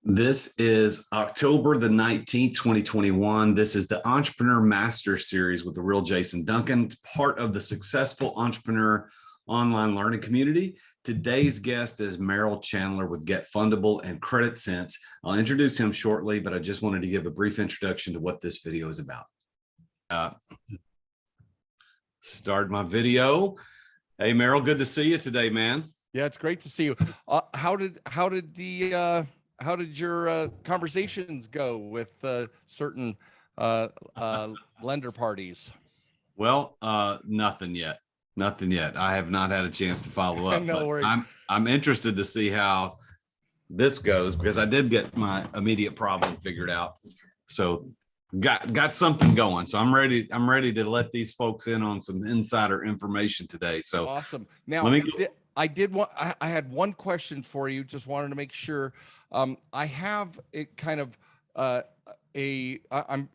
This is October the 19th, 2021. This is the Entrepreneur Master Series with the real Jason Duncan. It's part of the Successful Entrepreneur online learning community. Today's guest is Merril Chandler with Get Fundable and Credit Sense. I'll introduce him shortly, but I just wanted to give a brief introduction to what this video is about. Start my video. Hey, Merril, good to see you today, man. Yeah, it's great to see you. How did your conversations go with certain lender parties? Well, nothing yet. I have not had a chance to follow up. No worries. I'm interested to see how this goes because I did get my immediate problem figured out. So got something going. So I'm ready to let these folks in on some insider information today. So awesome. Now I had one question for you. Just wanted to make sure. I have it kind of I'm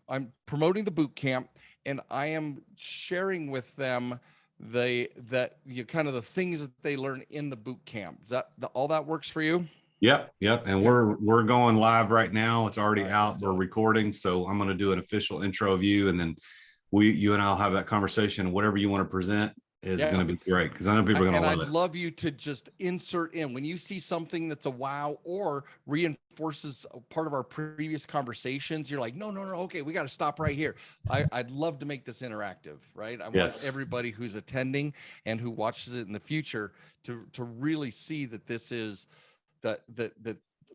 promoting the boot camp, and I am sharing with them the things that they learn in the boot camp. Is that all that works for you? Yep. And we're going live right now. It's already out. We're recording, so I'm going to do an official intro of you, and then you and I'll have that conversation. Whatever you want to present is going to be great because I know people are going to love it. And I'd love you to just insert in when you see something that's a wow or reinforces part of our previous conversations. You're like, no, okay, we got to stop right here. I'd love to make this interactive, right? I want everybody who's attending and who watches it in the future to really see that this is that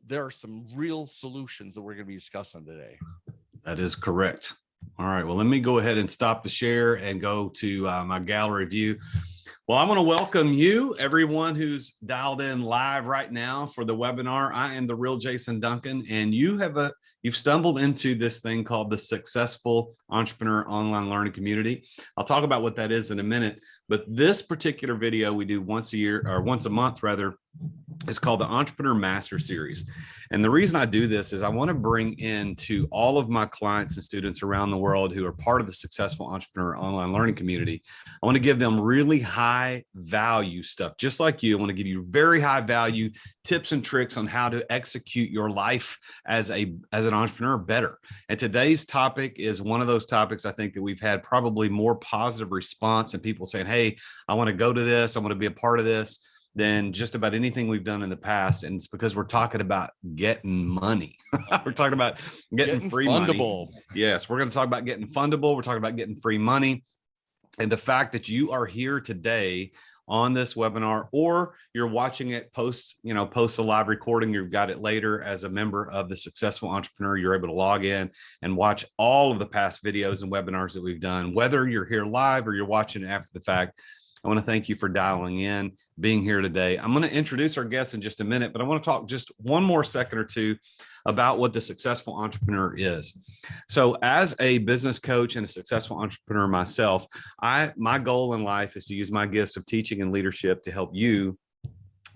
there are some real solutions that we're going to be discussing today. That is correct. All right, well, let me go ahead and stop the share and go to my gallery view. Well, I want to welcome you, everyone who's dialed in live right now for the webinar. I am the real Jason Duncan, and you've stumbled into this thing called the Successful Entrepreneur Online Learning Community. I'll talk about what that is in a minute, but this particular video we do once a month rather. It's called the Entrepreneur Master Series. And the reason I do this is I want to bring into all of my clients and students around the world who are part of the Successful Entrepreneur Online Learning Community. I want to give them really high value stuff, just like you. I want to give you very high value tips and tricks on how to execute your life as an entrepreneur better. And today's topic is one of those topics I think that we've had probably more positive response and people saying, hey, I want to go to this. I want to be a part of this than just about anything we've done in the past. And it's because we're talking about getting money. We're talking about getting free fundable money. Yes, we're going to talk about getting fundable. We're talking about getting free money. And the fact that you are here today on this webinar, or you're watching it post a live recording, you've got it later as a member of the Successful Entrepreneur, you're able to log in and watch all of the past videos and webinars that we've done, whether you're here live or you're watching it after the fact. I want to thank you for dialing in, being here today. I'm going to introduce our guests in just a minute, but I want to talk just one more second or two about what the successful entrepreneur is. So as a business coach and a successful entrepreneur myself, my goal in life is to use my gifts of teaching and leadership to help you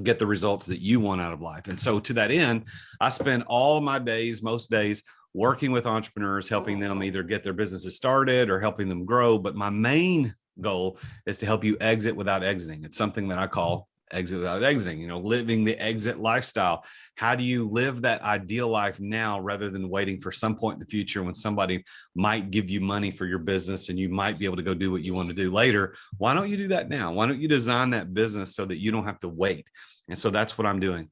get the results that you want out of life. And so to that end, I spend all my days, most days, working with entrepreneurs, helping them either get their businesses started or helping them grow. But my main goal is to help you exit without exiting. It's something that I call exit without exiting, living the exit lifestyle. How do you live that ideal life now rather than waiting for some point in the future when somebody might give you money for your business and you might be able to go do what you want to do later? Why don't you do that now? Why don't you design that business so that you don't have to wait? And so that's what I'm doing.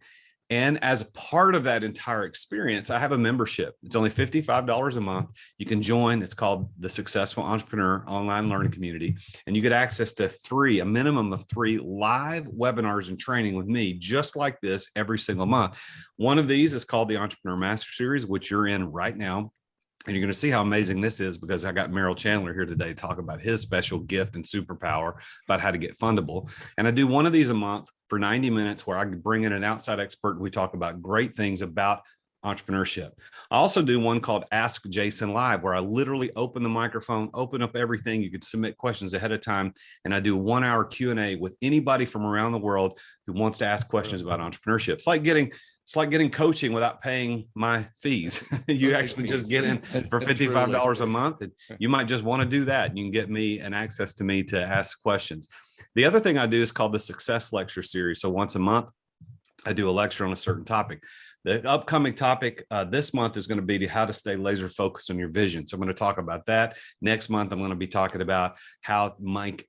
And as part of that entire experience, I have a membership. It's only $55 a month. You can join. It's called the Successful Entrepreneur Online Learning Community. And you get access to a minimum of 3 live webinars and training with me, just like this every single month. One of these is called the Entrepreneur Master Series, which you're in right now. And you're going to see how amazing this is because I got Merril Chandler here today to talk about his special gift and superpower about how to get fundable. And I do one of these a month for 90 minutes where I bring in an outside expert and we talk about great things about entrepreneurship. I also do one called Ask Jason Live, where I literally open the microphone, open up everything. You could submit questions ahead of time. And I do a 1-hour Q&A with anybody from around the world who wants to ask questions about entrepreneurship. It's like getting coaching without paying my fees. You actually just get in for $55 a month. And you might just want to do that. You can get me and access to me to ask questions. The other thing I do is called the Success Lecture Series. So once a month, I do a lecture on a certain topic. The upcoming topic this month is going to be how to stay laser focused on your vision. So I'm going to talk about that. Next month, I'm going to be talking about how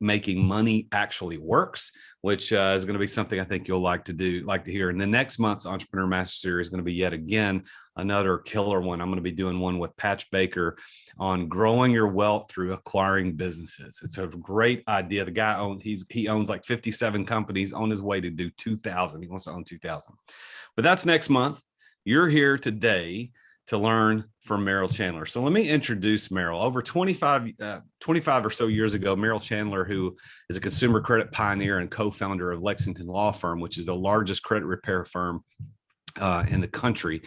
making money actually works, which is going to be something I think you'll like to hear. And the next month's Entrepreneur Master Series is going to be yet again another killer one. I'm going to be doing one with Patch Baker on growing your wealth through acquiring businesses. It's a great idea. The guy he owns like 57 companies, on his way to do 2,000. He wants to own 2,000. But that's next month. You're here today to learn from Merril Chandler. So let me introduce Merril. Over 25 or so years ago, Merril Chandler, who is a consumer credit pioneer and co-founder of Lexington Law Firm, which is the largest credit repair firm in the country,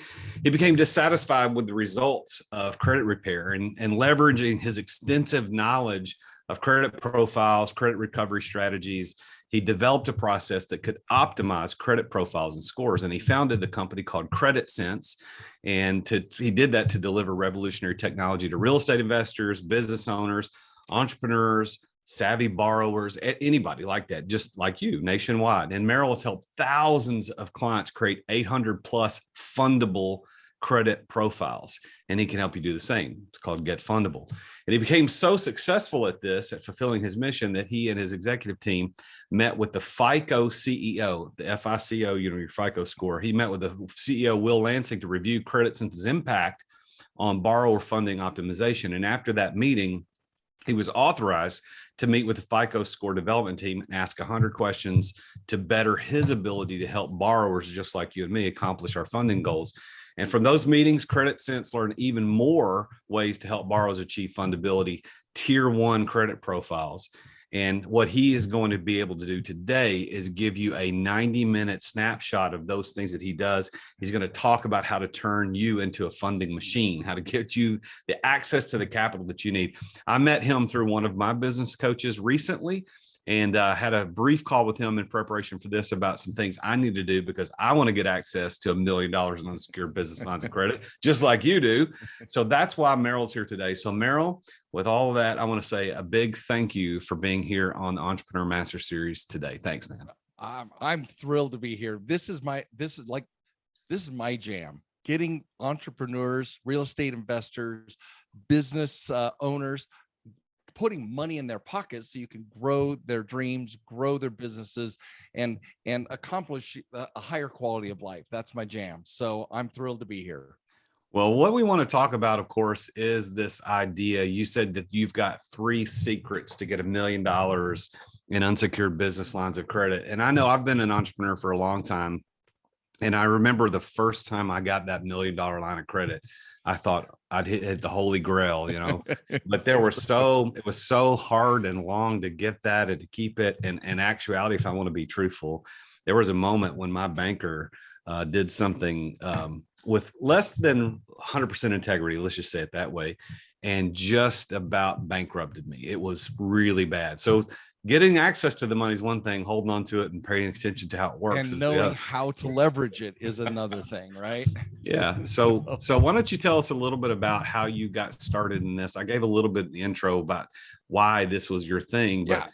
he became dissatisfied with the results of credit repair, and leveraging his extensive knowledge of credit profiles, credit recovery strategies, he developed a process that could optimize credit profiles and scores. And he founded the company called Credit Sense. And he did that to deliver revolutionary technology to real estate investors, business owners, entrepreneurs, savvy borrowers, anybody like that, just like you, nationwide. And Merril has helped thousands of clients create 800 plus fundable credit profiles, and he can help you do the same. It's called Get Fundable. And he became so successful at this, at fulfilling his mission, that he and his executive team met with the FICO CEO, the FICO, your FICO score. He met with the CEO, Will Lansing, to review Credit Sense's impact on borrower funding optimization. And after that meeting, he was authorized to meet with the FICO score development team and ask 100 questions to better his ability to help borrowers just like you and me accomplish our funding goals. And from those meetings, Credit Sense learned even more ways to help borrowers achieve fundability, tier 1 credit profiles. And what he is going to be able to do today is give you a 90-minute snapshot of those things that he does. He's going to talk about how to turn you into a funding machine, how to get you the access to the capital that you need. I met him through one of my business coaches recently, and had a brief call with him in preparation for this about some things I need to do, because I want to get access to $1 million in unsecured business lines of credit, just like you do. So that's why Merril's here today. So Merril, with all of that, I want to say a big thank you for being here on the Entrepreneur Master Series today. Thanks, man. I'm thrilled to be here. This is my jam. Getting entrepreneurs, real estate investors, business owners, putting money in their pockets so you can grow their dreams, grow their businesses, and accomplish a higher quality of life. That's my jam. So I'm thrilled to be here. Well, what we want to talk about, of course, is this idea. You said that you've got 3 secrets to get $1 million in unsecured business lines of credit. And I know I've been an entrepreneur for a long time. And I remember the first time I got that $1 million line of credit, I thought I'd hit the holy grail, but it was so hard and long to get that and to keep it. And in actuality, if I want to be truthful, there was a moment when my banker did something with less than 100% integrity, let's just say it that way, and just about bankrupted me. It was really bad. So getting access to the money is one thing, holding on to it and paying attention to how it works, and knowing how to leverage it is another thing, right? Yeah. So why don't you tell us a little bit about how you got started in this? I gave a little bit in the intro about why this was your thing, but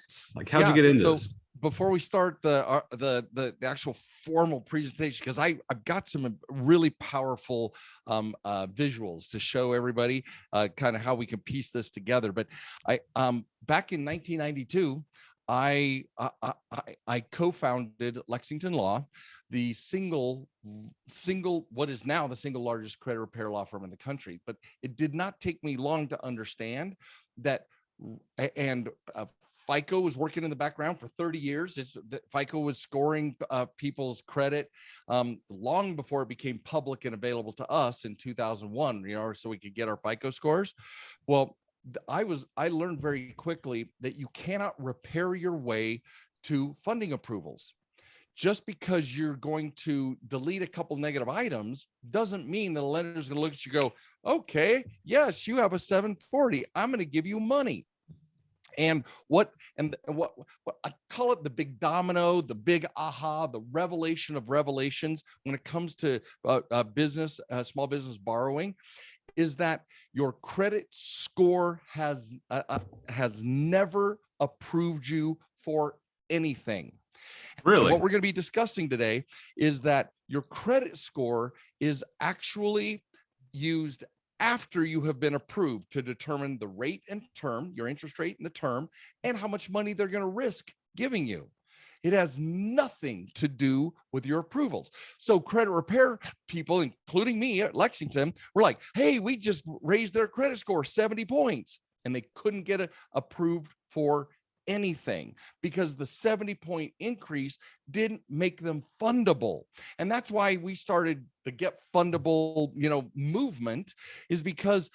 how'd you get into this? Before we start the actual formal presentation, because I've got some really powerful visuals to show everybody kind of how we can piece this together. But back in 1992, I co-founded Lexington Law, the single what is now the single largest credit repair law firm in the country. But it did not take me long to understand that, and FICO was working in the background for 30 years. FICO was scoring people's credit long before it became public and available to us in 2001, so we could get our FICO scores. Well, I learned very quickly that you cannot repair your way to funding approvals. Just because you're going to delete a couple negative items doesn't mean that a lender is going to look at you and go, okay, yes, you have a 740. I'm going to give you money. And what I call it, the big domino, the big aha, the revelation of revelations when it comes to small business borrowing, is that your credit score has never approved you for anything. And Really? what we're going to be discussing today is that your credit score is actually used after you have been approved to determine the rate and term, your interest rate and the term, and how much money they're going to risk giving you. It has nothing to do with your approvals. So credit repair people, including me at Lexington, were like, hey, we just raised their credit score 70 points. And they couldn't get it approved for anything because the 70-point increase didn't make them fundable. And that's why we started the Get Fundable, movement, is because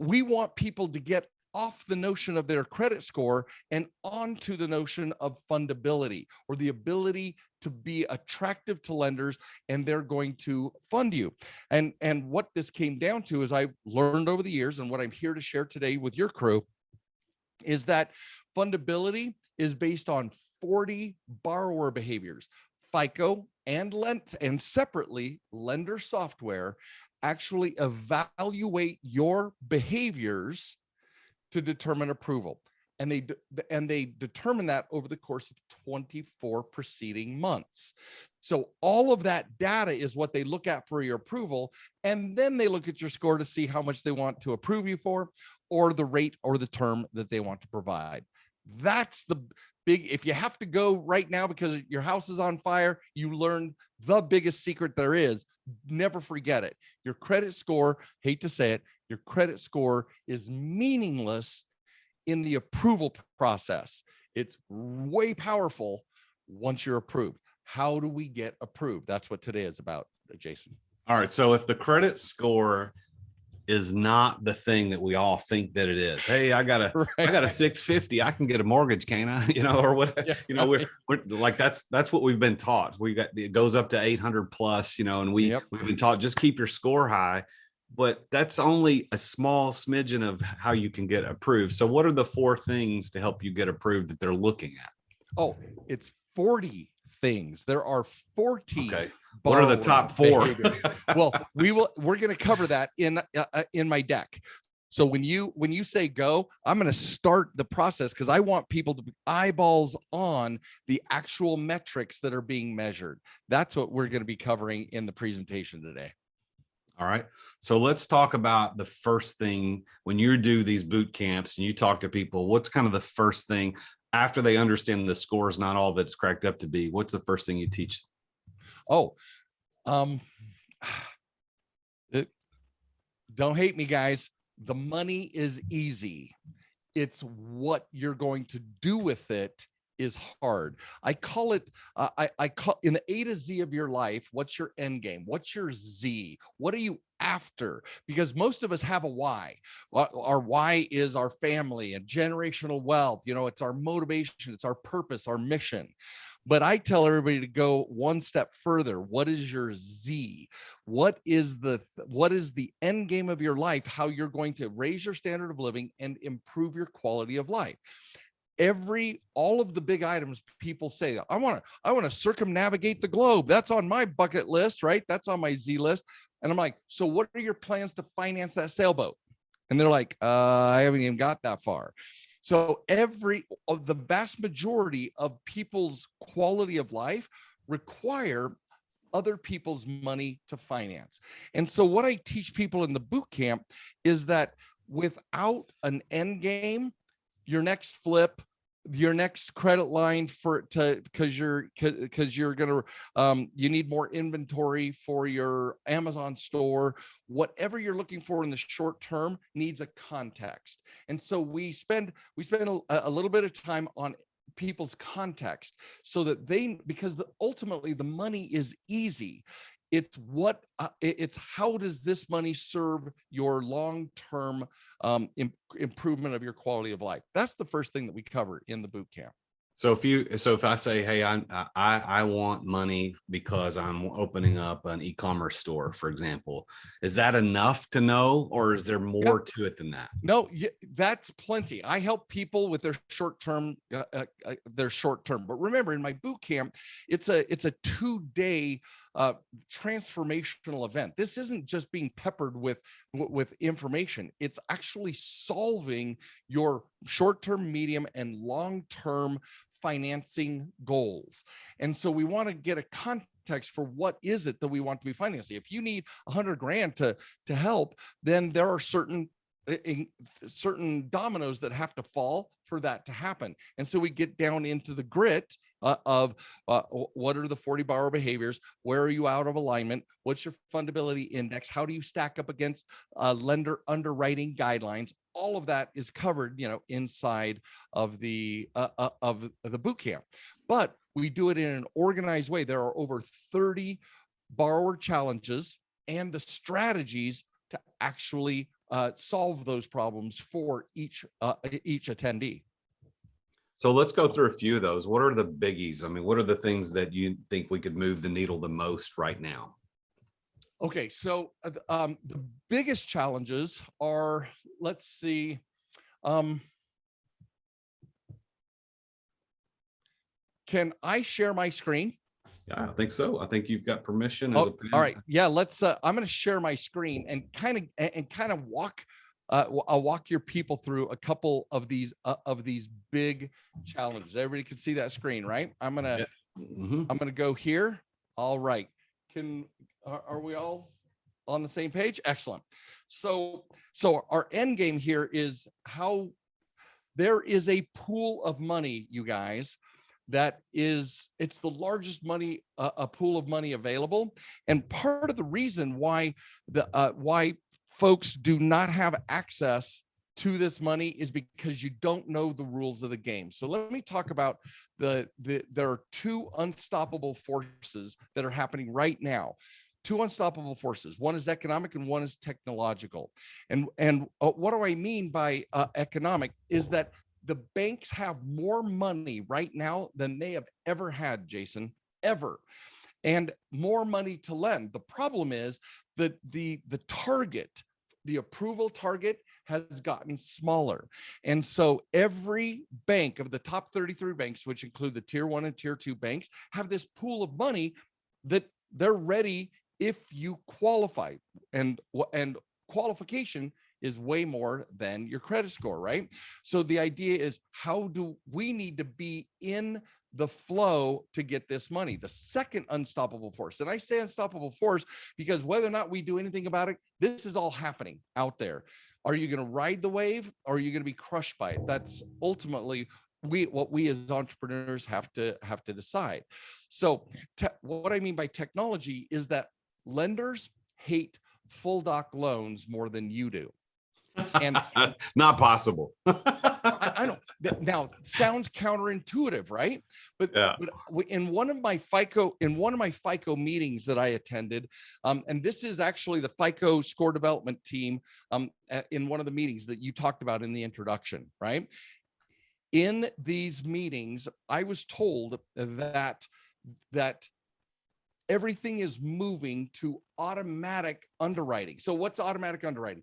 we want people to get off the notion of their credit score and onto the notion of fundability, or the ability to be attractive to lenders, and they're going to fund you. And what this came down to is I learned over the years, and what I'm here to share today with your crew, is that fundability is based on 40 borrower behaviors. FICO and separately lender software actually evaluate your behaviors to determine approval. And they determine that over the course of 24 preceding months. So all of that data is what they look at for your approval. And then they look at your score to see how much they want to approve you for, or the rate or the term that they want to provide. That's the big, if you have to go right now because your house is on fire, you learned the biggest secret there is. Never forget it. Your credit score, hate to say it, your credit score is meaningless in the approval process. It's way powerful once you're approved. How do we get approved? That's what today is about, Jason. All right. So if the credit score is not the thing that we all think that it is, hey, I got a 650, I can get a mortgage, can I? Or what? Yeah. We're like, that's what we've been taught. It goes up to 800 plus, and we've been taught just keep your score high. But that's only a small smidgen of how you can get approved. So what are the 4 things to help you get approved that they're looking at? Oh, it's 40 things. There are 40. Okay. What are the top 4? Well, we're going to cover that in my deck. So when you say go, I'm going to start the process because I want people to be eyeballs on the actual metrics that are being measured. That's what we're going to be covering in the presentation today. All right. So let's talk about the first thing when you do these boot camps and you talk to people. What's kind of the first thing after they understand the score is not all that it's cracked up to be? What's the first thing you teach? Oh, don't hate me, guys. The money is easy. It's what you're going to do with it is hard. I call it, I call in the A to Z of your life. What's your end game? What's your Z? What are you after? Because most of us have a why. Our why is our family and generational wealth. It's our motivation. It's our purpose, our mission. But I tell everybody to go one step further. What is your Z? What is the end game of your life? How you're going to raise your standard of living and improve your quality of life. All of the big items people say, I want to circumnavigate the globe. That's on my bucket list, right? That's on my Z list. And I'm like, so what are your plans to finance that sailboat? And they're like, I haven't even got that far. So the vast majority of people's quality of life require other people's money to finance. And so what I teach people in the boot camp is that without an end game, your next flip, your next credit line because you're gonna you need more inventory for your Amazon store, whatever you're looking for in the short term needs a context. And so we spend a little bit of time on people's context so that because ultimately the money is easy. It's how does this money serve your long-term improvement of your quality of life? That's the first thing that we cover in the boot camp. So if I say, hey, I want money because I'm opening up an e-commerce store, for example, is that enough to know, or is there more to it than that? No, that's plenty. I help people with their short term. But remember, in my boot camp, it's a 2-day transformational event. This isn't just being peppered with information. It's actually solving your short-term, medium, and long-term financing goals. And so we want to get a context for what is it that we want to be financing. If you need 100 grand to help, then there are certain dominoes that have to fall for that to happen. And so we get down into the grit of what are the 40 borrower behaviors? Where are you out of alignment? What's your fundability index? How do you stack up against lender underwriting guidelines? All of that is covered, inside of the boot camp. But we do it in an organized way. There are over 30 borrower challenges and the strategies to actually solve those problems for each attendee. So let's go through a few of those. What are the biggies? I mean, what are the things that you think we could move the needle the most right now? Okay, so the biggest challenges are, let's see, can I share my screen? Yeah, I think so. I think you've got permission. All right. Yeah, let's. I'm going to share my screen and kind of walk. I'll walk your people through a couple of these big challenges. Everybody can see that screen, right? I'm gonna go here. All right. Are we all on the same page? Excellent. So our end game here is how there is a pool of money, you guys, it's the largest money, a pool of money available. And part of the reason why why folks do not have access to this money is because you don't know the rules of the game. So let me talk about there are two unstoppable forces that are happening right now. Two unstoppable forces. One is economic and one is technological. And what do I mean by economic is that the banks have more money right now than they have ever had, Jason, ever, and more money to lend. The problem is that the target, the approval target, has gotten smaller. And so every bank of the top 33 banks, which include the tier 1 and tier 2 banks, have this pool of money that they're ready if you qualify. And qualification is way more than your credit score, right? So the idea is, how do we need to be in the flow to get this money? The second unstoppable force, and I say unstoppable force because whether or not we do anything about it, this is all happening out there. Are you going to ride the wave, or are you going to be crushed by it? That's ultimately what we as entrepreneurs have to decide. So what I mean by technology is that lenders hate full doc loans more than you do. And not possible. I know. Now, sounds counterintuitive, right? But, yeah. But in one of my FICO meetings that I attended, and this is actually the FICO score development team, in one of the meetings that you talked about in the introduction, right? In these meetings, I was told that everything is moving to automatic underwriting. So what's automatic underwriting?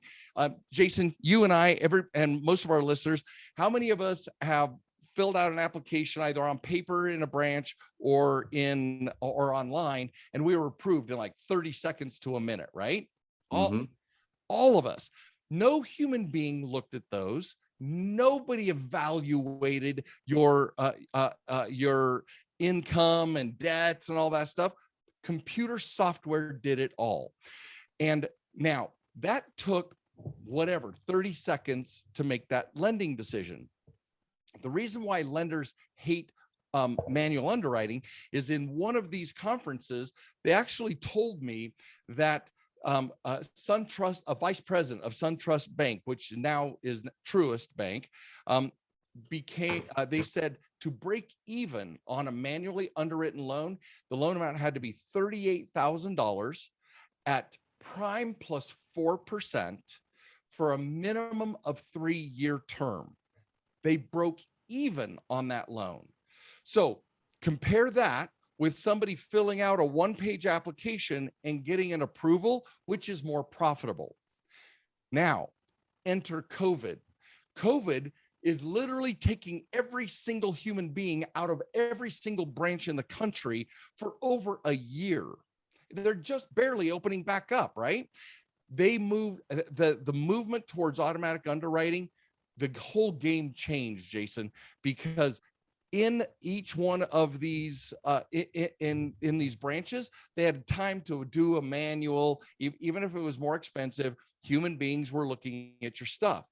Jason, you and I, and most of our listeners, how many of us have filled out an application either on paper in a branch or online, and we were approved in like 30 seconds to a minute, right? All of us. No human being looked at those. Nobody evaluated your income and debts and all that stuff. Computer software did it all. And now that took 30 seconds to make that lending decision. The reason why lenders hate manual underwriting is, in one of these conferences, they actually told me that SunTrust, a vice president of SunTrust Bank, which now is Truist Bank, they said to break even on a manually underwritten loan, the loan amount had to be $38,000 at prime plus 4% for a minimum of 3-year term. They broke even on that loan. So compare that with somebody filling out a 1-page application and getting an approval, which is more profitable. Now, enter COVID. COVID is literally taking every single human being out of every single branch in the country for over a year. They're just barely opening back up, right? They moved the movement towards automatic underwriting. The whole game changed, Jason, because in each one of these in these branches, they had time to do a manual. Even if it was more expensive, human beings were looking at your stuff.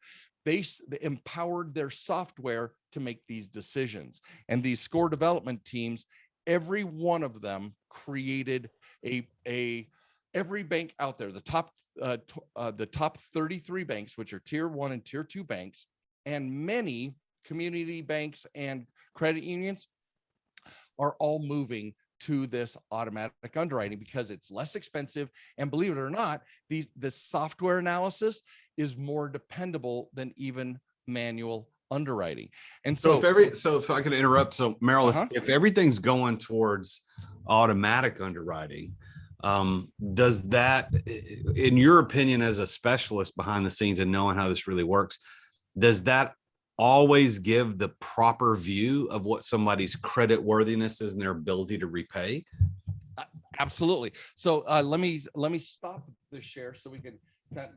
They empowered their software to make these decisions. And these score development teams, every one of them created every bank out there, the top 33 banks, which are tier 1 and tier 2 banks, and many community banks and credit unions are all moving to this automatic underwriting because it's less expensive. And believe it or not, the software analysis is more dependable than even manual underwriting. And so if I could interrupt, so Merril, if everything's going towards automatic underwriting, does that, in your opinion, as a specialist behind the scenes and knowing how this really works, does that always give the proper view of what somebody's credit worthiness is and their ability to repay? Absolutely. So let me stop the share so we can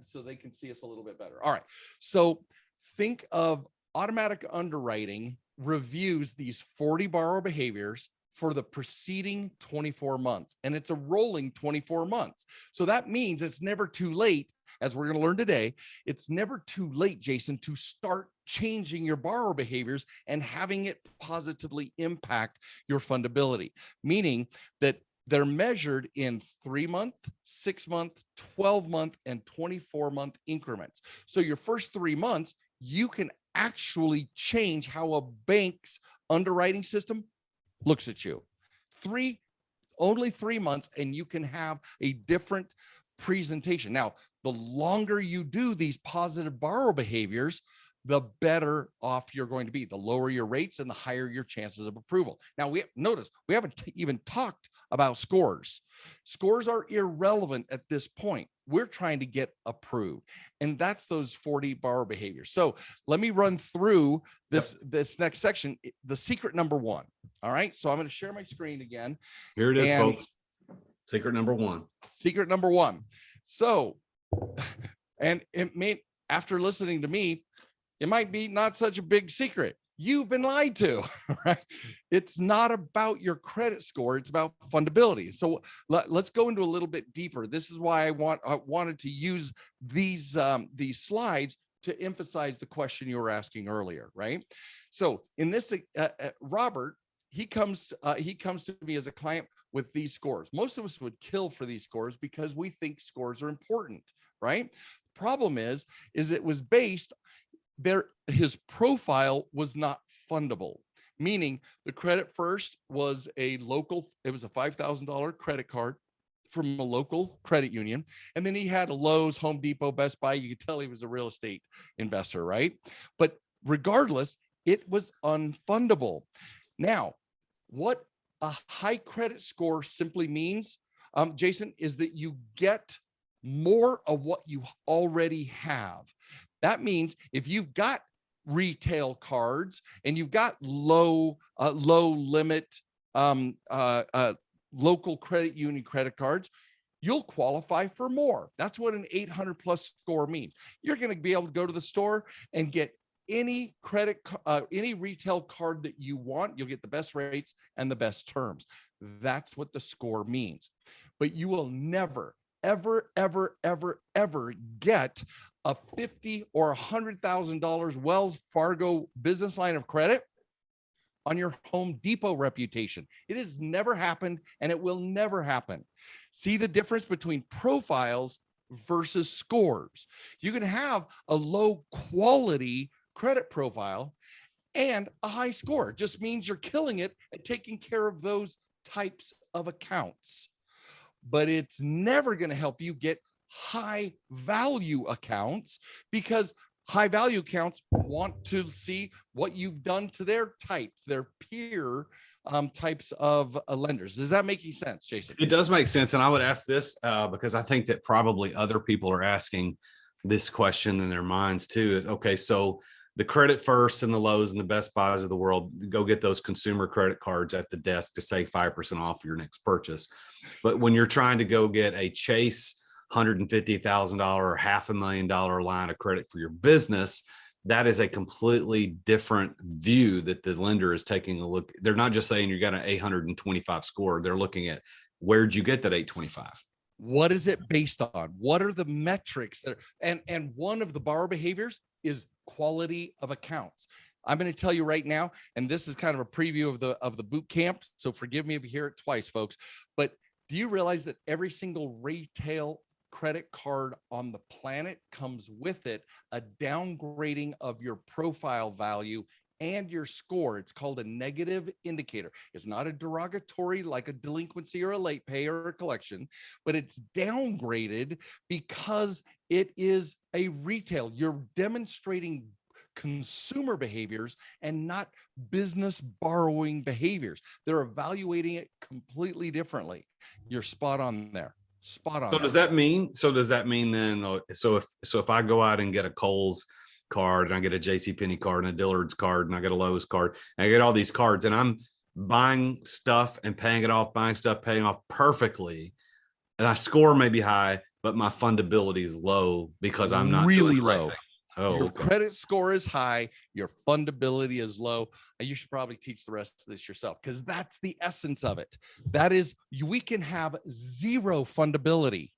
so they can see us a little bit better. All right. So think of automatic underwriting reviews these 40 borrower behaviors for the preceding 24 months, and it's a rolling 24 months. So that means it's never too late. As we're going to learn today, it's never too late, Jason, to start changing your borrower behaviors and having it positively impact your fundability, meaning that they're measured in 3-month, 6-month, 12-month, and 24-month increments. So your first 3 months, you can actually change how a bank's underwriting system looks at you. Only 3 months, and you can have a different presentation. Now, the longer you do these positive borrower behaviors, the better off you're going to be. The lower your rates and the higher your chances of approval. Now, we haven't even talked about scores. Scores are irrelevant at this point. We're trying to get approved, and that's those 40 borrower behaviors. So let me run through this next section. The secret number 1. All right. So I'm going to share my screen again. Here it is, folks. Secret number 1. Secret number 1. So, and it may, after listening to me, it might be not such a big secret. You've been lied to, right? It's not about your credit score. It's about fundability. So let's go into a little bit deeper. This is why I wanted to use these slides to emphasize the question you were asking earlier, right? So in this, Robert, he comes to me as a client with these scores. Most of us would kill for these scores because we think scores are important, right? Problem is it was based there. His profile was not fundable, meaning the credit first was it was a $5,000 credit card from a local credit union. And then he had a Lowe's, Home Depot, Best Buy. You could tell he was a real estate investor, right? But regardless, it was unfundable. Now, what a high credit score simply means, Jason, is that you get more of what you already have. That means if you've got retail cards and you've got low limit local credit union credit cards, you'll qualify for more. That's what an 800 plus score means. You're going to be able to go to the store and get any any retail card that you want. You'll get the best rates and the best terms. That's what the score means. But you will never, ever, ever, ever, ever get a $50,000 or $100,000 Wells Fargo business line of credit on your Home Depot reputation. It has never happened, and it will never happen. See the difference between profiles versus scores. You can have a low quality credit profile and a high score. It just means you're killing it at taking care of those types of accounts. But it's never going to help you get high value accounts, because high value accounts want to see what you've done to their types, their peer types of lenders. Does that make any sense, Jason? It does make sense. And I would ask this because I think that probably other people are asking this question in their minds too. Is okay, so the Credit First and the Lowe's and the Best Buys of the world, go get those consumer credit cards at the desk to save 5% off your next purchase. But when you're trying to go get a Chase $150,000 or $500,000 line of credit for your business, that is a completely different view that the lender is taking a look. They're not just saying you got an 825 score. They're looking at, where'd you get that 825? What is it based on? What are the metrics that are, and one of the borrower behaviors is quality of accounts. I'm going to tell you right now, and this is kind of a preview of the boot camp, so forgive me if you hear it twice, folks, but do you realize that every single retail credit card on the planet comes with it a downgrading of your profile value and your score? It's called a negative indicator. It's not a derogatory like a delinquency or a late pay or a collection, but it's downgraded because it is a retail. You're demonstrating consumer behaviors and not business borrowing behaviors. They're evaluating it completely differently. You're spot on there. Spot on. So does that mean, then, so if I go out and get a Kohl's card and I get a JCPenney card and a Dillard's card and I get a Lowe's card and I get all these cards and I'm buying stuff and paying it off, buying stuff, paying off perfectly, and I score may be high, but my fundability is low because I'm not really low. Oh, your okay. credit score is high, your fundability is low. You should probably teach the rest of this yourself, because that's the essence of it. That is, we can have zero fundability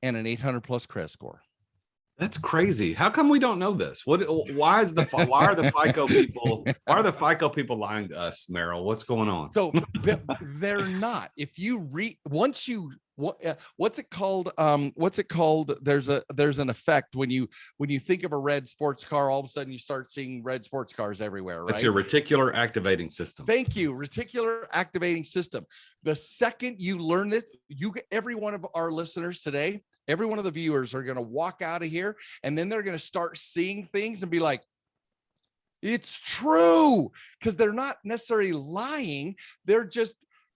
and an 800 plus credit score. That's crazy. How come we don't know this? Why are the FICO people? Why are the FICO people lying to us, Merril? What's going on? So they're not. If you read, once you, what's it called? What's it called? There's an effect when you think of a red sports car, all of a sudden you start seeing red sports cars everywhere, right? That's your reticular activating system. Thank you. Reticular activating system. The second you learn it, every one of our listeners today, every one of the viewers are going to walk out of here, and then they're going to start seeing things and be like, it's true, because they're not necessarily lying. They're just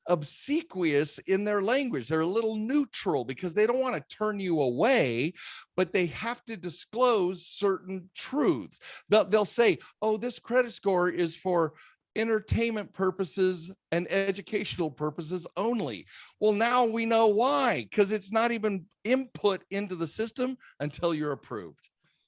obsequious in their language. They're a little neutral because they don't want to turn you away, but they have to disclose certain truths. They'll say, oh, this credit score is for entertainment purposes and educational purposes only. Well, now we know why, because it's not even input into the system until you're approved.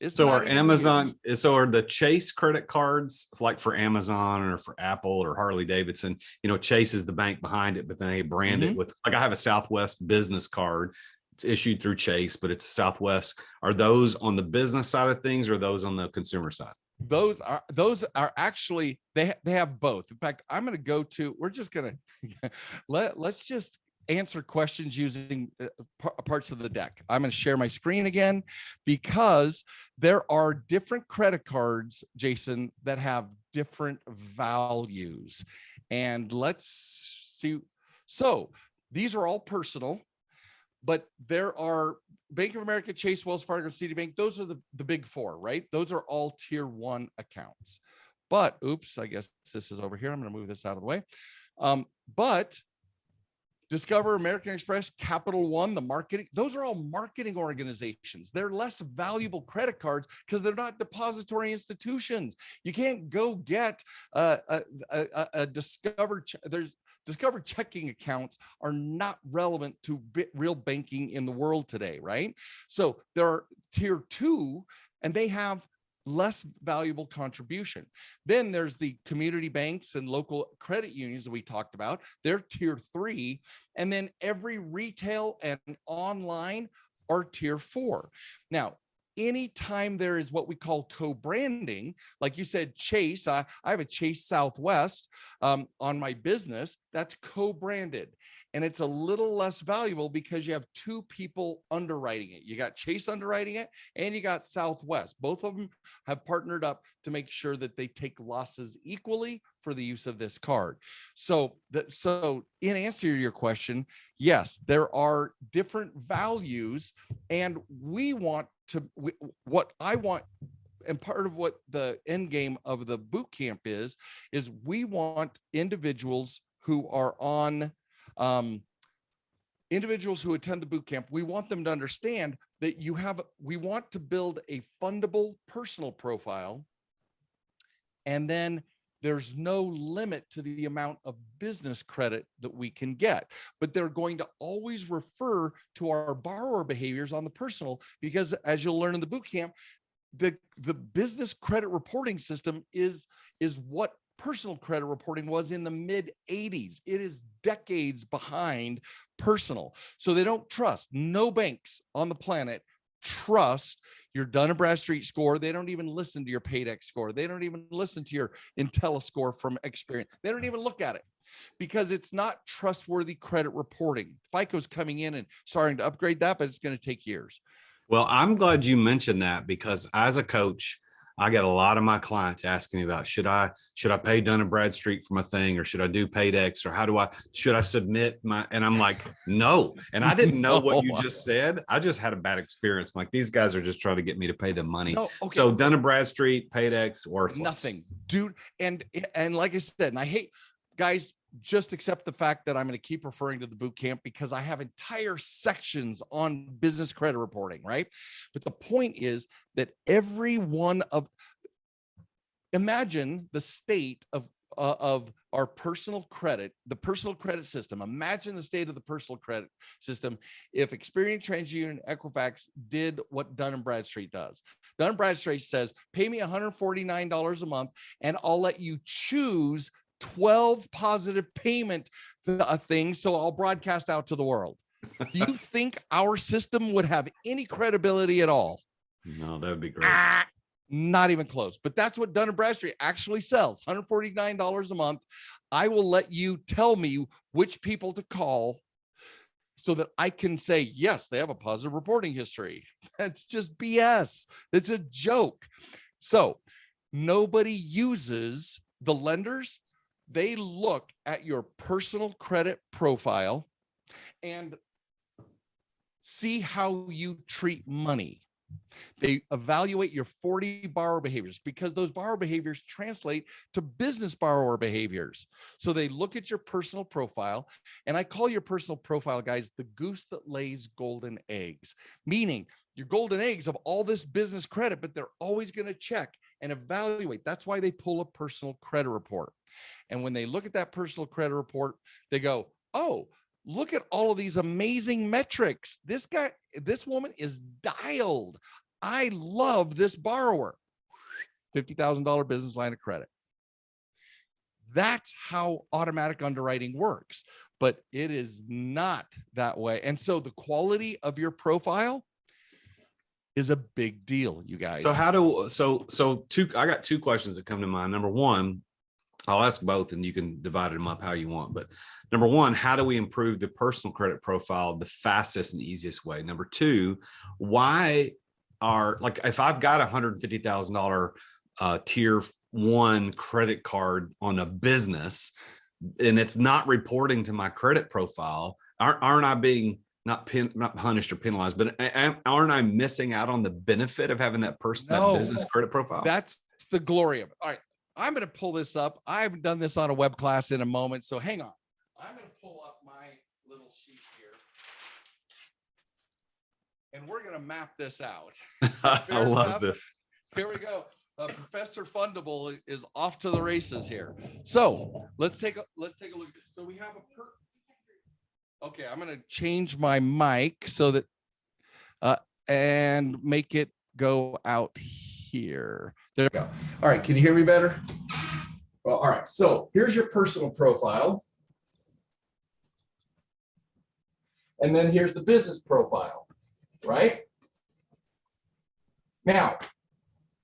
So are the Chase credit cards, like for Amazon or for Apple or Harley Davidson, Chase is the bank behind it, but then they brand it with, like, I have a Southwest business card. It's issued through Chase, but it's Southwest. Are those on the business side of things or are those on the consumer side? Those are actually, they have both. In fact, I'm going to go to, we're just going to let's just answer questions using parts of the deck. I'm going to share my screen again, because there are different credit cards, Jason, that have different values. And let's see. So these are all personal, but there are Bank of America, Chase, Wells Fargo, Citibank. Those are the big four, right? Those are all tier 1 accounts. But oops, I guess this is over here. I'm going to move this out of the way. But Discover, American Express, Capital One, the marketing, those are all marketing organizations. They're less valuable credit cards because they're not depository institutions. You can't go get a Discover. Discover checking accounts are not relevant to real banking in the world today, right? So there are tier 2, and they have less valuable contribution. Then there's the community banks and local credit unions that we talked about. They're tier 3. And then every retail and online are tier 4. Now, anytime there is what we call co-branding, like you said, Chase, I have a Chase Southwest on my business, that's co-branded. And it's a little less valuable because you have 2 people underwriting it. You got Chase underwriting it, and you got Southwest. Both of them have partnered up to make sure that they take losses equally for the use of this card. So in answer to your question, yes, there are different values, and what I want, and part of what the end game of the boot camp is we want individuals who are on individuals who attend the boot camp. We want them to understand that we want to build a fundable personal profile, and then there's no limit to the amount of business credit that we can get, but they're going to always refer to our borrower behaviors on the personal, because as you'll learn in the boot camp, the business credit reporting system is what personal credit reporting was in the mid 80s. It is decades behind personal. So they don't trust. No banks on the planet trust your Dun & Bradstreet score. They don't even listen to your Paydex score. They don't even listen to your IntelliScore from Experian. They don't even look at it because it's not trustworthy credit reporting. FICO's coming in and starting to upgrade that, but it's going to take years. Well, I'm glad you mentioned that, because as a coach, I get a lot of my clients asking me about, should I pay Dun & Bradstreet for my thing, or should I do Paydex, or should I submit my, and I'm like, no. And I didn't know what you just said. I just had a bad experience. I'm like, these guys are just trying to get me to pay them money. No, okay. So Dun & Bradstreet, Paydex, worthless. Nothing, dude. And like I said, and I hate, guys, just accept the fact that I'm going to keep referring to the boot camp because I have entire sections on business credit reporting, right? But the point is that every one of, imagine the state of our personal credit, the personal credit system. Imagine the state of the personal credit system if Experian, TransUnion, Equifax did what Dun & Bradstreet does. Dun & Bradstreet says, pay me $149 a month and I'll let you choose 12 positive payment things, so I'll broadcast out to the world. Do you think our system would have any credibility at all? No, that would be great. Not even close. But that's what Dun & Bradstreet actually sells, $149 a month. I will let you tell me which people to call so that I can say, yes, they have a positive reporting history. That's just BS. It's a joke. So nobody uses, the lenders, they look at your personal credit profile and see how you treat money. They evaluate your 40 borrower behaviors because those borrower behaviors translate to business borrower behaviors. So they look at your personal profile, and I call your personal profile, guys, the goose that lays golden eggs, meaning your golden eggs of all this business credit, but they're always going to check and evaluate. That's why they pull a personal credit report. And when they look at that personal credit report, they go, oh, look at all of these amazing metrics. This guy, this woman is dialed. I love this borrower. $50,000 business line of credit. That's how automatic underwriting works, but it is not that way. And so the quality of your profile is a big deal, you guys. So I got two questions that come to mind. Number one, I'll ask both and you can divide them up how you want. But number one, how do we improve the personal credit profile the fastest and easiest way? Number two, why are, like, if I've got $150,000 tier 1 credit card on a business and it's not reporting to my credit profile, aren't I being not punished or penalized, but aren't I missing out on the benefit of having that that business credit profile? That's the glory of it. All right. I'm going to pull this up. I haven't done this on a web class in a moment, so hang on. I'm going to pull up my little sheet here, and we're going to map this out. I love this. Here we go. Professor Fundable is off to the races here. So let's take a look at this. So we have okay, I'm going to change my mic so that and make it go out here. There we go. All right. Can you hear me better? Well, all right. So here's your personal profile. And then here's the business profile, right? Now,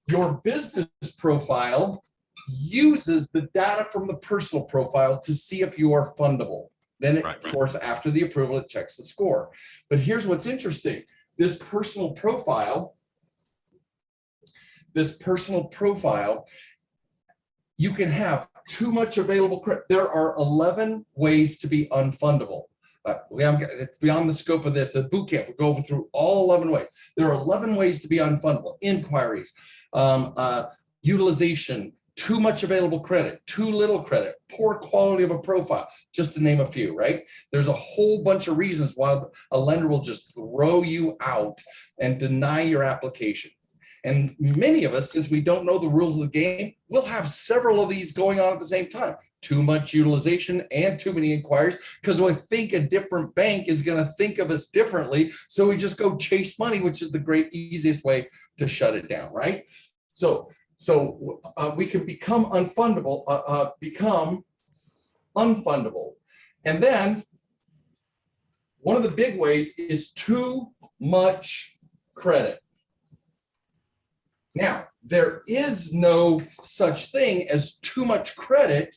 your business profile uses the data from the personal profile to see if you are fundable. Then, of course, after the approval, it checks the score. But here's what's interesting. This personal profile, you can have too much available credit. There are 11 ways to be unfundable. It's beyond the scope of this. The boot camp will go through all 11 ways. There are 11 ways to be unfundable. Inquiries, utilization, too much available credit, too little credit, poor quality of a profile, just to name a few, right? There's a whole bunch of reasons why a lender will just throw you out and deny your application. And many of us, since we don't know the rules of the game, will have several of these going on at the same time. Too much utilization and too many inquiries, because we think a different bank is going to think of us differently. So we just go chase money, which is the great easiest way to shut it down, right? So we can become unfundable, And then one of the big ways is too much credit. Now, there is no such thing as too much credit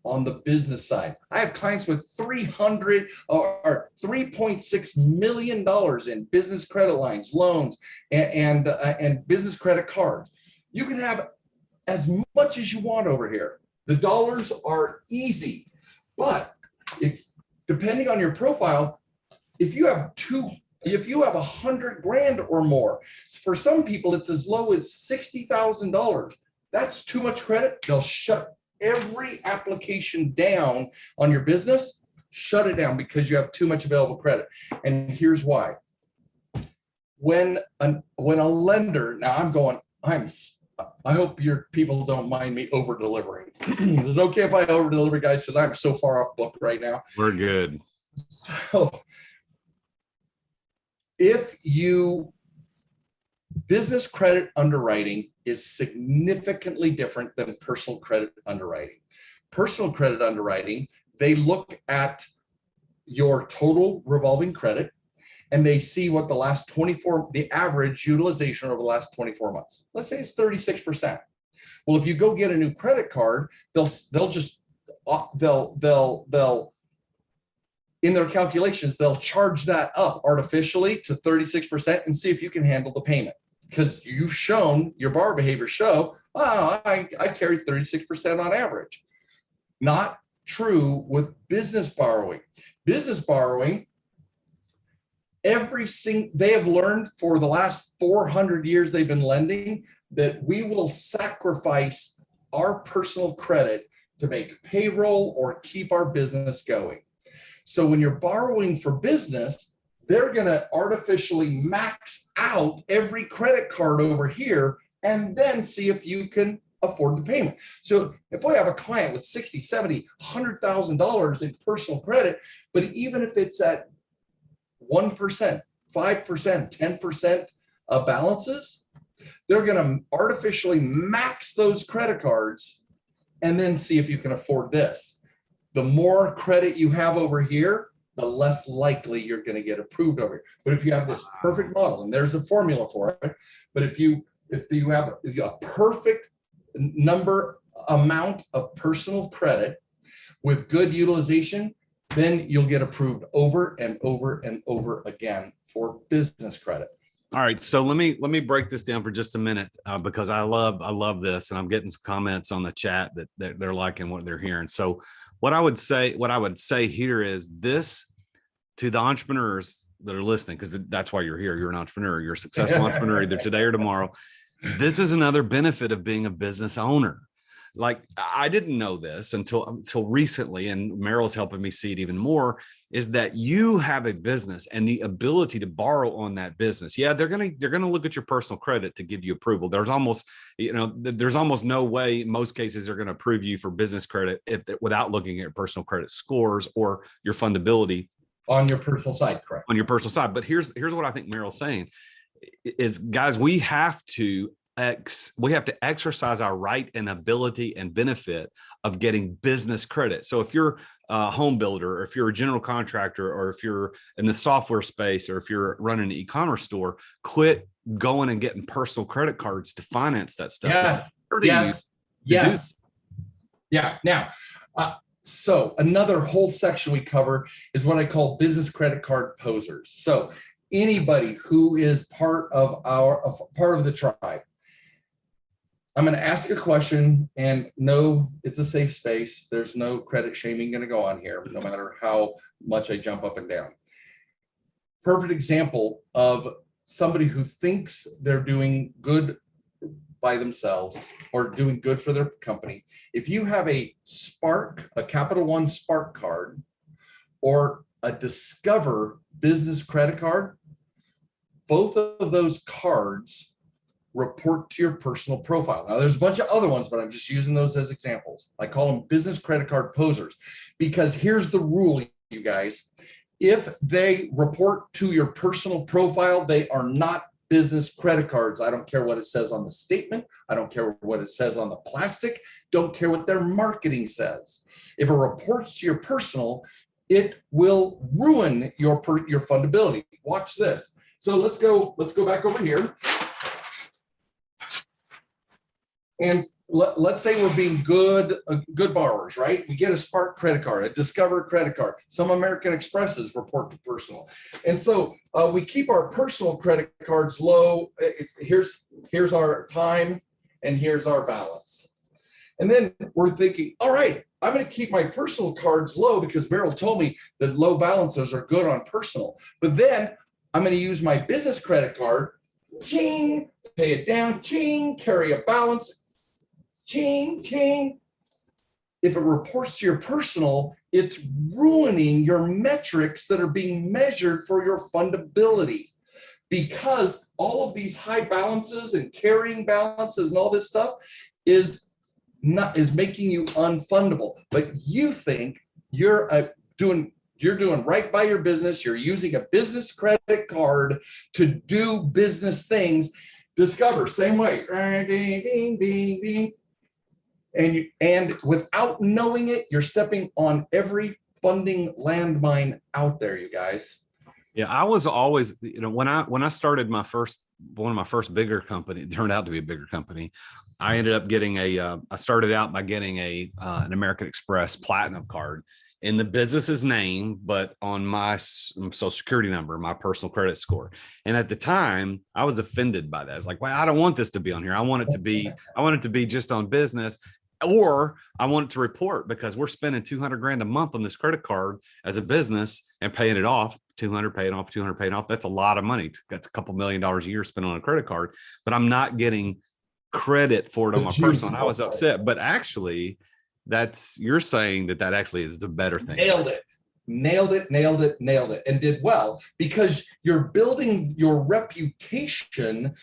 on the business side. I have clients with $3.6 million in business credit lines, loans, and business credit cards. You can have as much as you want over here. The dollars are easy, but if depending on your profile, if you have 100 grand or more, for some people it's as low as $60,000. That's too much credit. They'll shut every application down on your business. Shut it down because you have too much available credit. And here's why. When a lender, now I hope your people don't mind me over delivering. It's okay if I over deliver, guys, because I'm so far off book right now. We're good. So business credit underwriting is significantly different than personal credit underwriting. Personal credit underwriting, they look at your total revolving credit and they see what the average utilization over the last 24 months. Let's say it's 36%. Well, if you go get a new credit card, they'll in their calculations, they'll charge that up artificially to 36% and see if you can handle the payment. Because you've shown, your borrower behavior show, I carry 36% on average. Not true with business borrowing. Business borrowing, they have learned for the last 400 years they've been lending that we will sacrifice our personal credit to make payroll or keep our business going. So when you're borrowing for business, they're going to artificially max out every credit card over here and then see if you can afford the payment. So if I have a client with $60, $70, $100,000 in personal credit, but even if it's at 1%, 5%, 10% of balances, they're going to artificially max those credit cards and then see if you can afford this. The more credit you have over here, the less likely you're going to get approved over here. But if you have this perfect model, and there's a formula for it, but if you have a perfect amount of personal credit with good utilization, then you'll get approved over and over and over again for business credit. All right, so let me break this down for just a minute because I love this, and I'm getting some comments on the chat that they're liking what they're hearing. So what I would say here is this to the entrepreneurs that are listening, because that's why you're here. You're an entrepreneur. You're a successful entrepreneur either today or tomorrow. This is another benefit of being a business owner. Like, I didn't know this until recently, and Merril's helping me see it even more, is that you have a business and the ability to borrow on that business. Yeah, they're gonna look at your personal credit to give you approval. There's almost no way in most cases they're gonna approve you for business credit without looking at your personal credit scores or your fundability on your personal side, correct? On your personal side. But here's what I think Merril's saying is, guys, we have to exercise our right and ability and benefit of getting business credit. So if you're a home builder, or if you're a general contractor, or if you're in the software space, or if you're running an e-commerce store, quit going and getting personal credit cards to finance that stuff. Yes. Yeah. Now, so another whole section we cover is what I call business credit card posers. So anybody who is part of the tribe, I'm going to ask a question, and no, it's a safe space. There's no credit shaming going to go on here, no matter how much I jump up and down. Perfect example of somebody who thinks they're doing good by themselves or doing good for their company. If you have a Capital One Spark card or a Discover business credit card, both of those cards report to your personal profile. Now, there's a bunch of other ones, but I'm just using those as examples. I call them business credit card posers, because here's the rule, you guys. If they report to your personal profile, they are not business credit cards. I don't care what it says on the statement. I don't care what it says on the plastic. Don't care what their marketing says. If it reports to your personal, it will ruin your fundability. Watch this. So let's go back over here. And let's say we're being good borrowers, right? We get a Spark credit card, a Discover credit card. Some American Expresses report to personal. And so we keep our personal credit cards low. Here's our time and here's our balance. And then we're thinking, all right, I'm going to keep my personal cards low because Merril told me that low balances are good on personal. But then I'm going to use my business credit card, ching, pay it down, ching, carry a balance, ching, ching. If it reports to your personal, it's ruining your metrics that are being measured for your fundability, because all of these high balances and carrying balances and all this stuff is making you unfundable. But you think you're doing right by your business. You're using a business credit card to do business things. Discover, same way. Ding, ding, ding. And without knowing it, you're stepping on every funding landmine out there, you guys. Yeah, I was always, when I started one of my first bigger company, it turned out to be a bigger company. I ended up getting I started out by getting an American Express Platinum card in the business's name, but on my Social Security number, my personal credit score. And at the time, I was offended by that. It's like, well, I don't want this to be on here. I want it to be just on business, or I want it to report, because we're spending $200,000 a month on this credit card as a business and paying it off. 200 paying off, 200 paying off. That's a lot of money. That's a couple $1 million a year spent on a credit card, but I'm not getting credit for it on my personal. And I was upset, but actually you're saying that actually is the better thing. Nailed it, and did well, because you're building your reputation.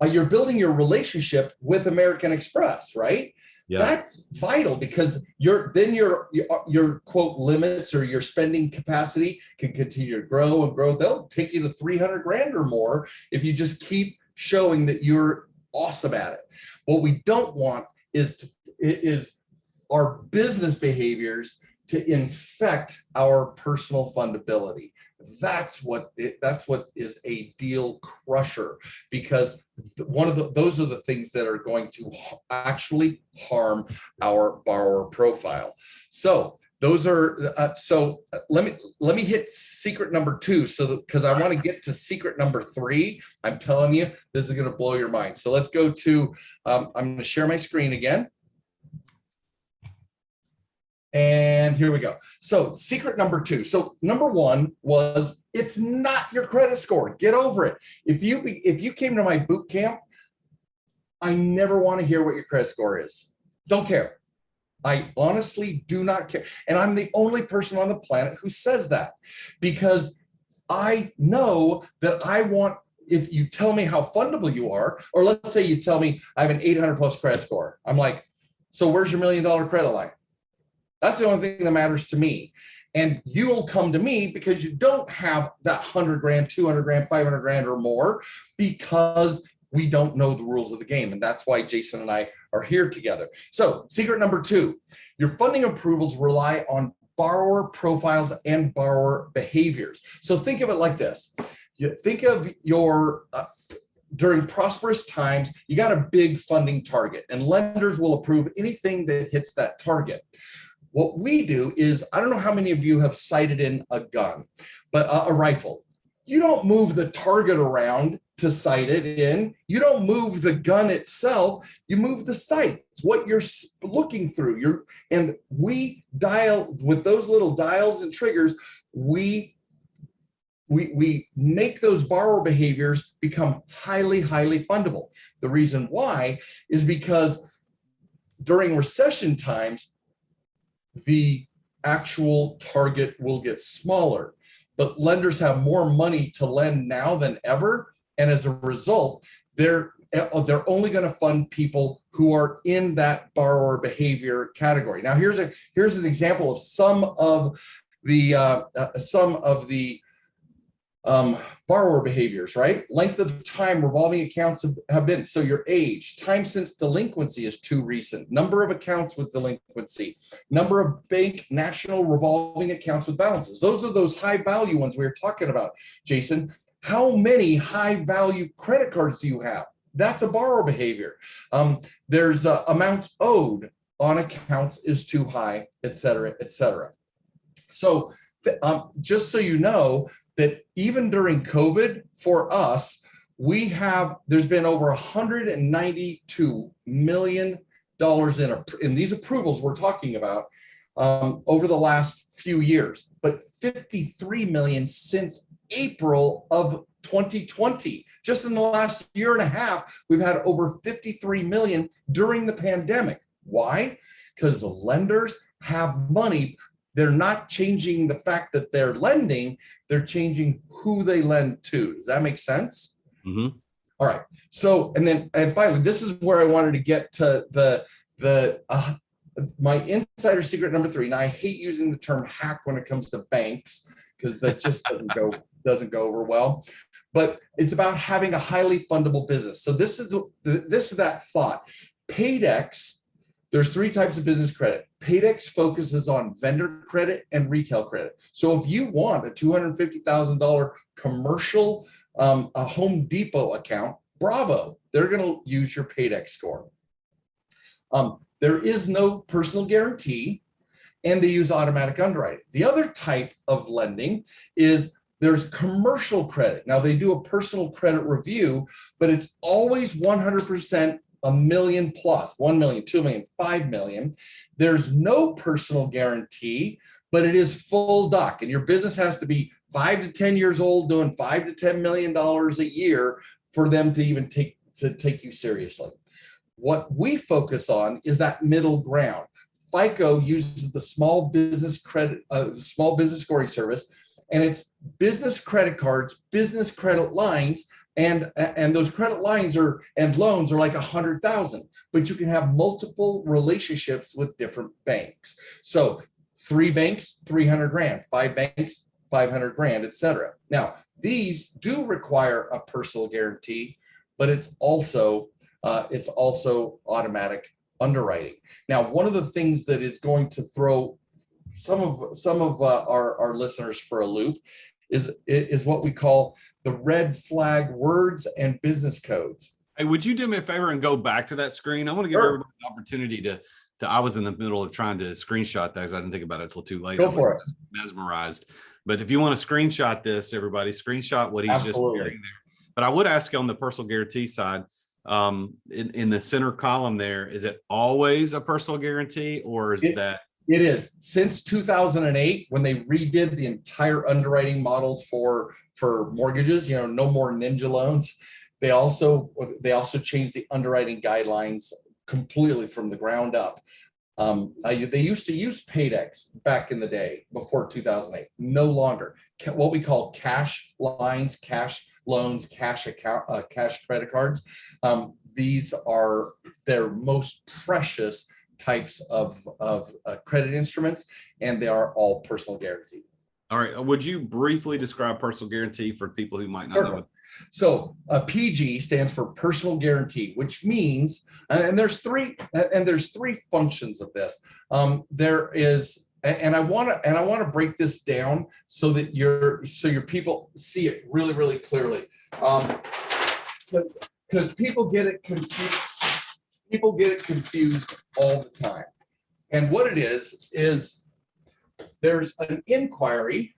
You're building your relationship with American Express, right? Yeah. That's vital, because your quote limits or your spending capacity can continue to grow and grow. They'll take you to $300,000 or more if you just keep showing that you're awesome at it. What we don't want is our business behaviors to infect our personal fundability. That's what is a deal crusher, because those are the things that are going to actually harm our borrower profile. So those are let me hit secret number 2, because I want to get to secret number 3. I'm telling you, this is going to blow your mind. So let's go to I'm going to share my screen again. And here we go. So secret number 2. So number 1 was, it's not your credit score. Get over it. If you came to my boot camp, I never want to hear what your credit score is. Don't care. I honestly do not care. And I'm the only person on the planet who says that, because I know that if you tell me how fundable you are, or let's say you tell me I have an 800 plus credit score, I'm like, so where's your $1 million credit line? That's the only thing that matters to me. And you'll come to me because you don't have that $100,000, $200,000, $500,000 or more, because we don't know the rules of the game. And that's why Jason and I are here together. So secret number 2, your funding approvals rely on borrower profiles and borrower behaviors. So think of it like this. You think of your during prosperous times, you got a big funding target, and lenders will approve anything that hits that target. What we do is, I don't know how many of you have sighted in a gun, but a rifle. You don't move the target around to sight it in. You don't move the gun itself. You move the sight. It's what you're looking through. And we dial with those little dials and triggers. We make those borrower behaviors become highly, highly fundable. The reason why is because during recession times, the actual target will get smaller, but lenders have more money to lend now than ever. And as a result, they're only going to fund people who are in that borrower behavior category. Now, here's an example of some of the borrower behaviors, right? Length of time revolving accounts have been. So your age, time since delinquency is too recent, number of accounts with delinquency, number of bank national revolving accounts with balances. Those are those high value ones we were talking about, Jason. How many high value credit cards do you have? That's a borrower behavior. There's amounts owed on accounts is too high, et cetera, et cetera. So just so you know, that even during COVID, for us, there's been over $192 million in these approvals we're talking about over the last few years, but 53 million since April of 2020. Just in the last year and a half, we've had over 53 million during the pandemic. Why? Because the lenders have money. They're not changing the fact that they're lending, they're changing who they lend to. Does that make sense? Mm-hmm. All right. So, and finally, this is where I wanted to get to my insider secret number 3. Now, I hate using the term hack when it comes to banks because that just doesn't go over well. But it's about having a highly fundable business. So this is that thought. Paydex. There's 3 types of business credit. Paydex focuses on vendor credit and retail credit. So if you want a $250,000 commercial a Home Depot account, bravo, they're going to use your Paydex score. There is no personal guarantee, and they use automatic underwriting. The other type of lending is there's commercial credit. Now they do a personal credit review, but it's always 100% $1 million plus, 1 million, 2 million, 5 million. There's no personal guarantee, but it is full doc. And your business has to be 5 to 10 years old, doing $5 to $10 million a year for them to even take you seriously. What we focus on is that middle ground. FICO uses the small business scoring service, and it's business credit cards, business credit lines. And those credit lines and loans are like 100,000, but you can have multiple relationships with different banks. So 3 banks, 300 grand, 5 banks, 500 grand, et cetera. Now, these do require a personal guarantee, but it's also automatic underwriting. Now, one of the things that is going to throw some of our listeners for a loop is what we call the red flag words and business codes. Hey, would you do me a favor and go back to that screen? I want to give everybody the opportunity to I was in the middle of trying to screenshot that because I didn't think about it until too late. Go for it. Mesmerized. But if you want to screenshot this, everybody, screenshot what he's Absolutely. just sharing there. But I would ask you on the personal guarantee side, in the center column there, is it always a personal guarantee, or is that? It is. Since 2008, when they redid the entire underwriting models for mortgages, no more ninja loans. They also changed the underwriting guidelines completely from the ground up. They used to use Paydex back in the day before 2008. No longer. What we call cash lines, cash loans, cash credit cards. These are their most precious types of credit instruments, and they are all personal guaranteed. All right. Would you briefly describe personal guarantee for people who might not know? So PG stands for personal guarantee, which means, and there's three functions of this. There is, and I want to break this down so that your people see it really, really clearly. Because people get it confused. People get it confused all the time. And what it is there's an inquiry.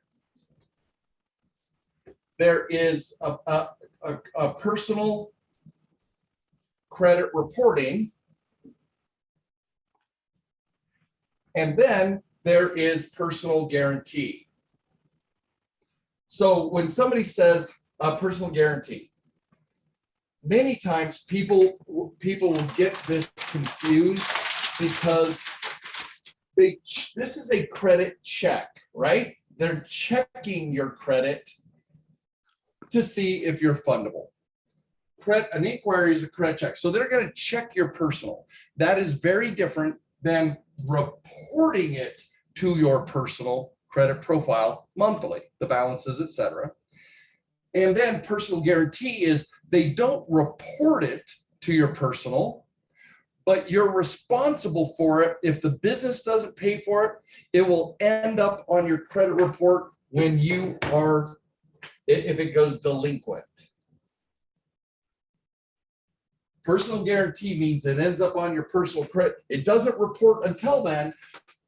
There is a personal credit reporting. And then there is personal guarantee. So when somebody says personal guarantee, many times people will get this confused because this is a credit check, right? They're checking your credit to see if you're fundable. an inquiry is a credit check. So they're going to check your personal. That is very different than reporting it to your personal credit profile monthly, the balances, etc. And then personal guarantee is they don't report it to your personal, but you're responsible for it. If the business doesn't pay for it, it will end up on your credit report when you are, if it goes delinquent. Personal guarantee means it ends up on your personal credit. It doesn't report until then,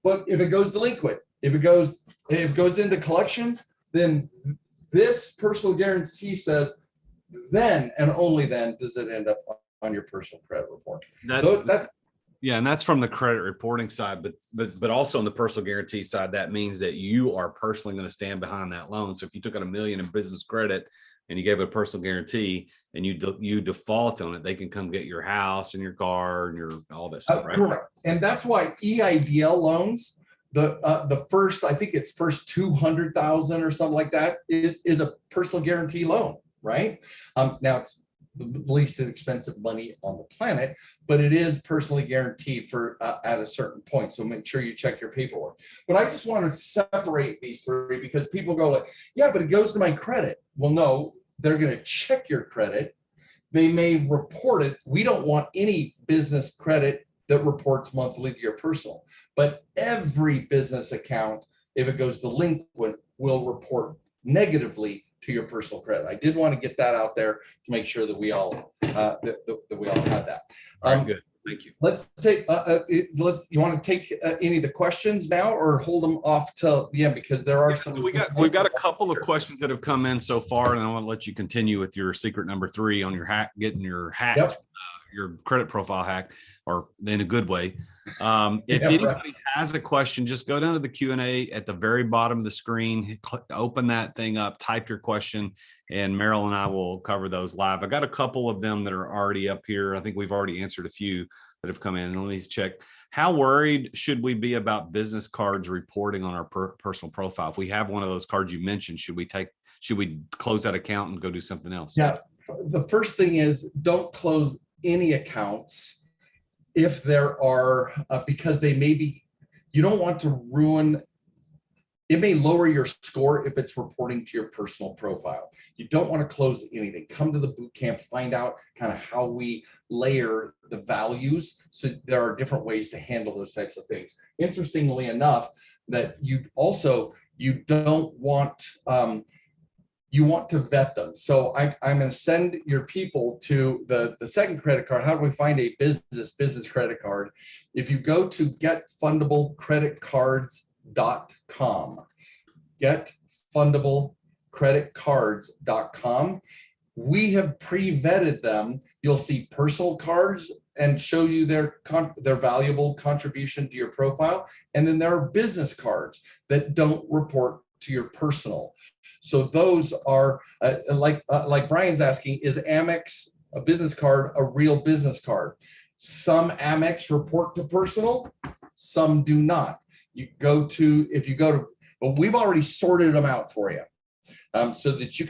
but if it goes delinquent, if it goes into collections, then this personal guarantee says then and only then does it end up on your personal credit report. Yeah, and that's from the credit reporting side, but also on the personal guarantee side, that means that you are personally going to stand behind that loan. So if you took out $1 million in business credit and you gave it a personal guarantee and you default on it, they can come get your house and your car and your all this stuff, right? Correct. And that's why EIDL loans, the first, I think it's first 200,000 or something like that is a personal guarantee loan, right? Now it's the least expensive money on the planet, but it is personally guaranteed for at a certain point. So make sure you check your paperwork. But I just want to separate these three because people go like, yeah, but it goes to my credit. Well, no, they're going to check your credit. They may report it. We don't want any business credit that reports monthly to your personal, but every business account, if it goes delinquent, will report negatively to your personal credit. I did want to get that out there to make sure that we all that we all had that. Good. Thank you. Let's take you want to take any of the questions now or hold them off till the end because there are some. We've got a couple of questions that have come in so far, and I want to let you continue with your secret number 3 on your getting your hacked, Yep. Your credit profile hacked, or in a good way. If anybody has a question, just go down to the Q&A at the very bottom of the screen, open that thing up, type your question, and Merril and I will cover those live. I got a couple of them that are already up here. I think we've already answered a few that have come in. Let me check. How worried should we be about business cards reporting on our personal profile? If we have one of those cards you mentioned, should we close that account and go do something else? Yeah. The first thing is don't close any accounts if there are because they may be, you don't want to ruin, it may lower your score if it's reporting to your personal profile. You don't want to close anything. Come to the boot camp, find out kind of how we layer the values. So there are different ways to handle those types of things. Interestingly enough, that you don't want, you want to vet them. So I'm going to send your people to the second credit card. How do we find a business credit card? If you go to getfundablecreditcards.com, getfundablecreditcards.com, we have pre-vetted them. You'll see personal cards and show you their valuable contribution to your profile. And then there are business cards that don't report to your personal. So those are like Brian's asking, is Amex a business card a real business card? Some Amex report to personal, some do not. But we've already sorted them out for you, so that you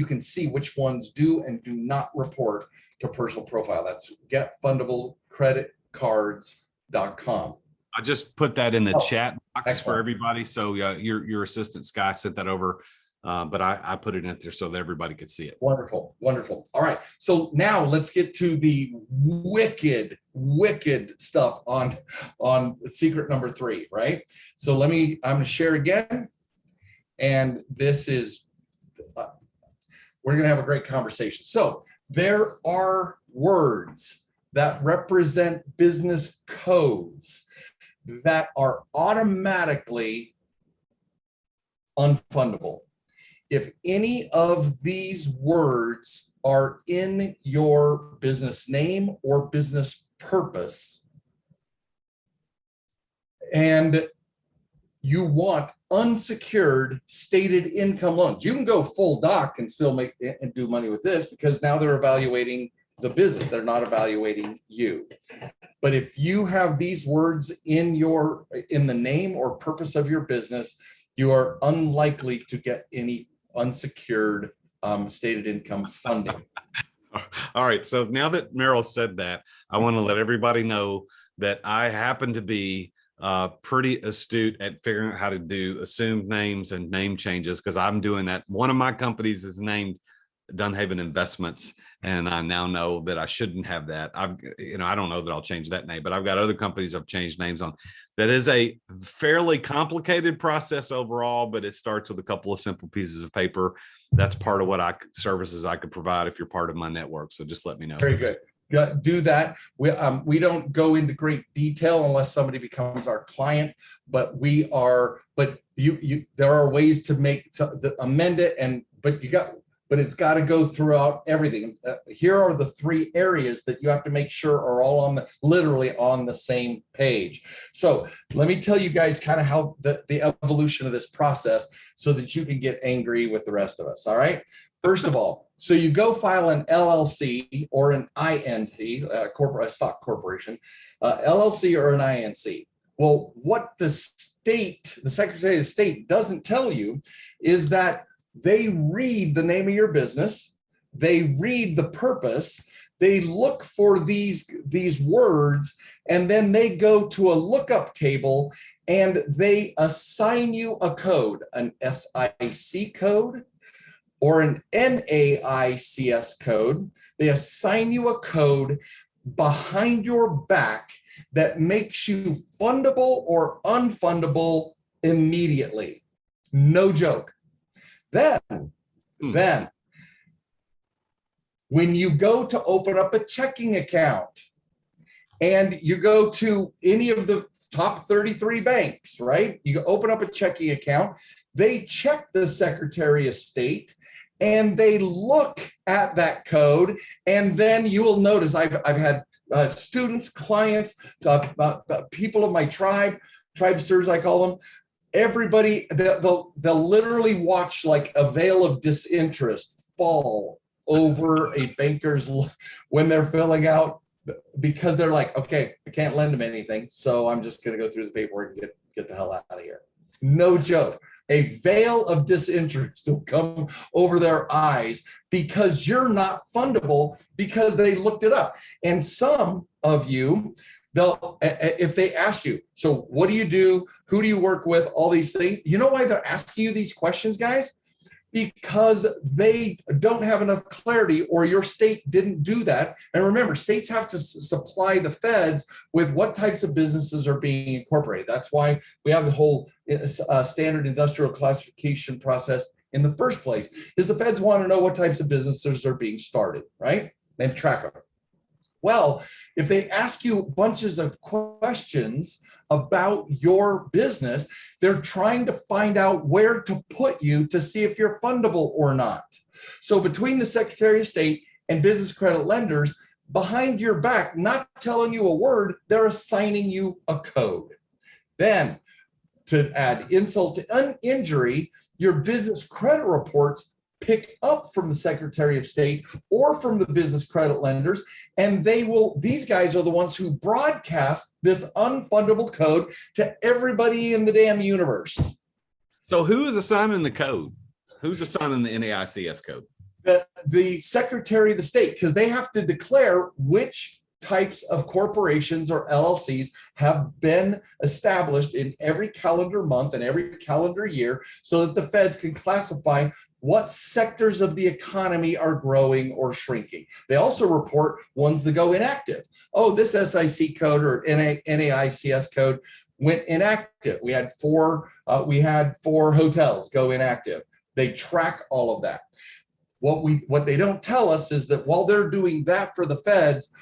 can see which ones do and do not report to personal profile. That's getfundablecreditcards.com. I just put that in the chat box excellent. For everybody. So your assistant Sky sent that over, but I put it in there so that everybody could see it. Wonderful, wonderful. All right, so now let's get to the wicked stuff on secret number 3, right? So I'm going to share again, and this is we're going to have a great conversation. So there are words that represent business codes that are automatically unfundable. If any of these words are in your business name or business purpose, and you want unsecured stated income loans, you can go full doc and still make and do money with this because now they're evaluating the business. They're not evaluating you. But if you have these words in the name or purpose of your business, you are unlikely to get any unsecured stated income funding. All All right. So now that Merril said that, I want to let everybody know that I happen to be pretty astute at figuring out how to do assumed names and name changes, because I'm doing that. One of my companies is named Dunhaven Investments, and I now know that I shouldn't have that. I don't know that I'll change that name, but I've got other companies I've changed names on. That is a fairly complicated process overall, but it starts with a couple of simple pieces of paper. That's part of what services I could provide if you're part of my network. So just let me know. Very good. Do that. We don't go into great detail unless somebody becomes our client, but there are ways to amend it, but it's got to go throughout everything. Here are the 3 areas that you have to make sure are all literally on the same page. So let me tell you guys kind of how the evolution of this process, so that you can get angry with the rest of us. All right. First of all, so you go file an LLC or an INC, a stock corporation, LLC or an INC. Well, what the Secretary of State doesn't tell you is that they read the name of your business, they read the purpose, they look for these words, and then they go to a lookup table and they assign you a code, an SIC code or an NAICS code. They assign you a code behind your back that makes you fundable or unfundable immediately. No joke. Then, when you go to open up a checking account and you go to any of the top 33 banks, right? You open up a checking account, they check the Secretary of State and they look at that code. And then you will notice I've had students, clients, people of my tribesters, I call them. Everybody, they'll literally watch like a veil of disinterest fall over a banker's when they're filling out, because they're like, okay, I can't lend them anything, so I'm just going to go through the paperwork and get the hell out of here. No joke. A veil of disinterest will come over their eyes because you're not fundable, because they looked it up. And some of you, if they ask you, so what do you do? Who do you work with? All these things. You know why they're asking you these questions, guys? Because they don't have enough clarity, or your state didn't do that. And remember, states have to supply the feds with what types of businesses are being incorporated. That's why we have the whole standard industrial classification process in the first place, is the feds want to know what types of businesses are being started, right? And track them. Well, if they ask you bunches of questions about your business, they're trying to find out where to put you to see if you're fundable or not. So between the Secretary of State and business credit lenders, behind your back, not telling you a word, they're assigning you a code. Then, to add insult to injury, your business credit reports pick up from the Secretary of State or from the business credit lenders, and these guys are the ones who broadcast this unfundable code to everybody in the damn universe. So who is assigning the code? Who's assigning the NAICS code? The Secretary of the State, because they have to declare which types of corporations or LLCs have been established in every calendar month and every calendar year, so that the feds can classify what sectors of the economy are growing or shrinking. They also report ones that go inactive. Oh, this SIC code or NAICS code went inactive. We had four hotels go inactive. They track all of that. What they don't tell us is that while they're doing that for the feds,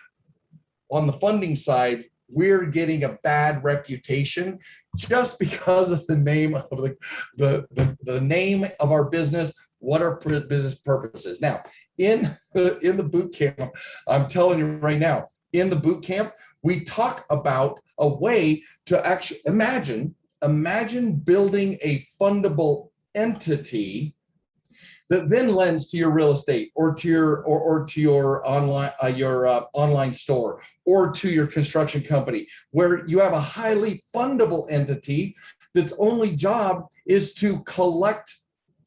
on the funding side, we're getting a bad reputation just because of the name of the name of our business, what our business purpose is. Now, in the boot camp, I'm telling you right now, in the boot camp, we talk about a way to actually imagine building a fundable entity that then lends to your real estate or to your online store or to your construction company, where you have a highly fundable entity that's only job is to collect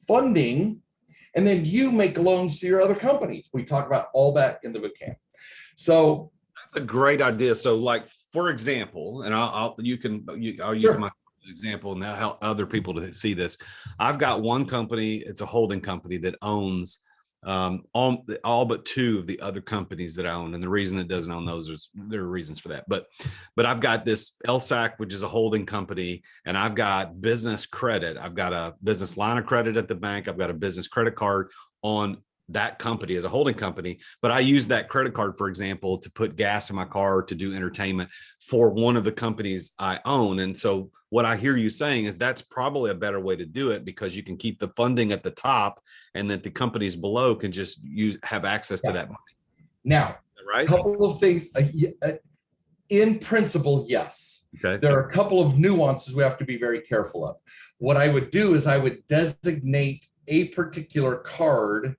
funding And then you make loans to your other companies. We talk about all that in the boot camp. So that's a great idea. So like, for example, and I'll use sure. my example and help other people to see this. I've got one company, it's a holding company that owns all but two of the other companies that I own. And the reason it doesn't own those is there are reasons for that. But I've got this LSAC, which is a holding company, and I've got business credit. I've got a business line of credit at the bank. I've got a business credit card on that company as a holding company, but I use that credit card, for example, to put gas in my car, to do entertainment for one of the companies I own. And so what I hear you saying is that's probably a better way to do it, because you can keep the funding at the top and that the companies below can just have access to that money. Now, right? A couple of things. In principle, yes. Okay. There are a couple of nuances we have to be very careful of. What I would do is I would designate a particular card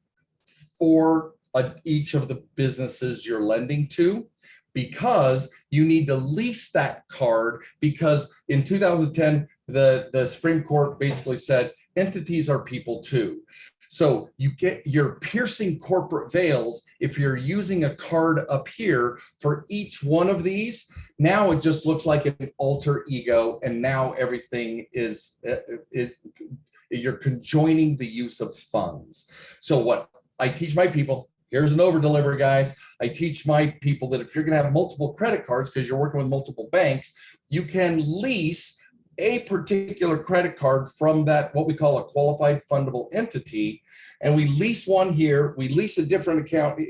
for each of the businesses you're lending to, because you need to lease that card, because in 2010, the Supreme Court basically said entities are people too. So you're piercing corporate veils if you're using a card up here for each one of these. Now it just looks like an alter ego, and now everything is you're conjoining the use of funds. So what I teach my people, here's an over deliver, guys. I teach my people that if you're going to have multiple credit cards, because you're working with multiple banks, you can lease a particular credit card from that, what we call a qualified fundable entity. And we lease one here, we lease a different account,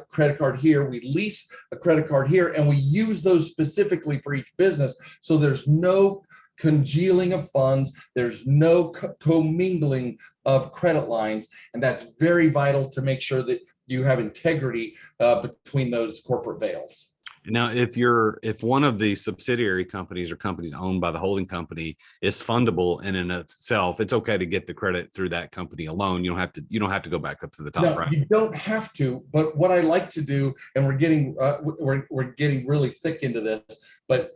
credit card here, we lease a credit card here, and we use those specifically for each business. So there's no congealing of funds, there's no commingling of credit lines, and that's very vital to make sure that you have integrity between those corporate veils. Now, if one of the subsidiary companies or companies owned by the holding company is fundable in and of itself, it's okay to get the credit through that company alone. You don't have to go back up to the top, no, right? You don't have to. But what I like to do, and we're getting really thick into this, but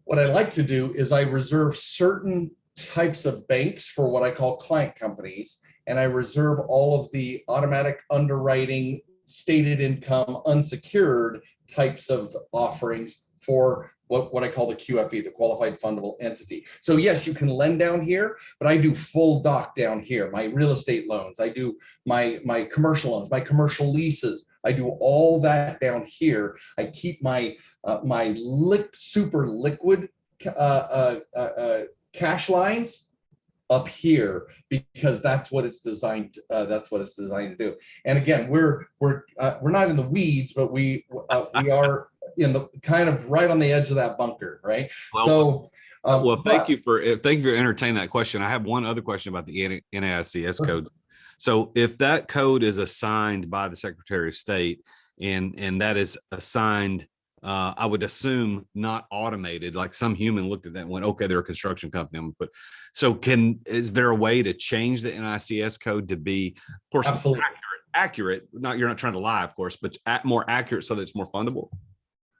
what I like to do is I reserve certain types of banks for what I call client companies, and I reserve all of the automatic underwriting, stated income, unsecured types of offerings for what I call the QFE, the qualified fundable entity. So yes, you can lend down here, but I do full doc down here, my real estate loans, I do my commercial loans, my commercial leases, I do all that down here. I keep my super liquid cash lines up here, because that's what it's designed. That's what it's designed to do. And again, we're not in the weeds, but we are in the kind of right on the edge of that bunker, right? Well, thank you for entertaining that question. I have one other question about the NAICS code. So if that code is assigned by the Secretary of State, and that is assigned, I would assume not automated, like some human looked at that and went, okay, they're a construction company. But so is there a way to change the NAICS code to be, of course, absolutely accurate? You're not trying to lie, of course, but more accurate so that it's more fundable.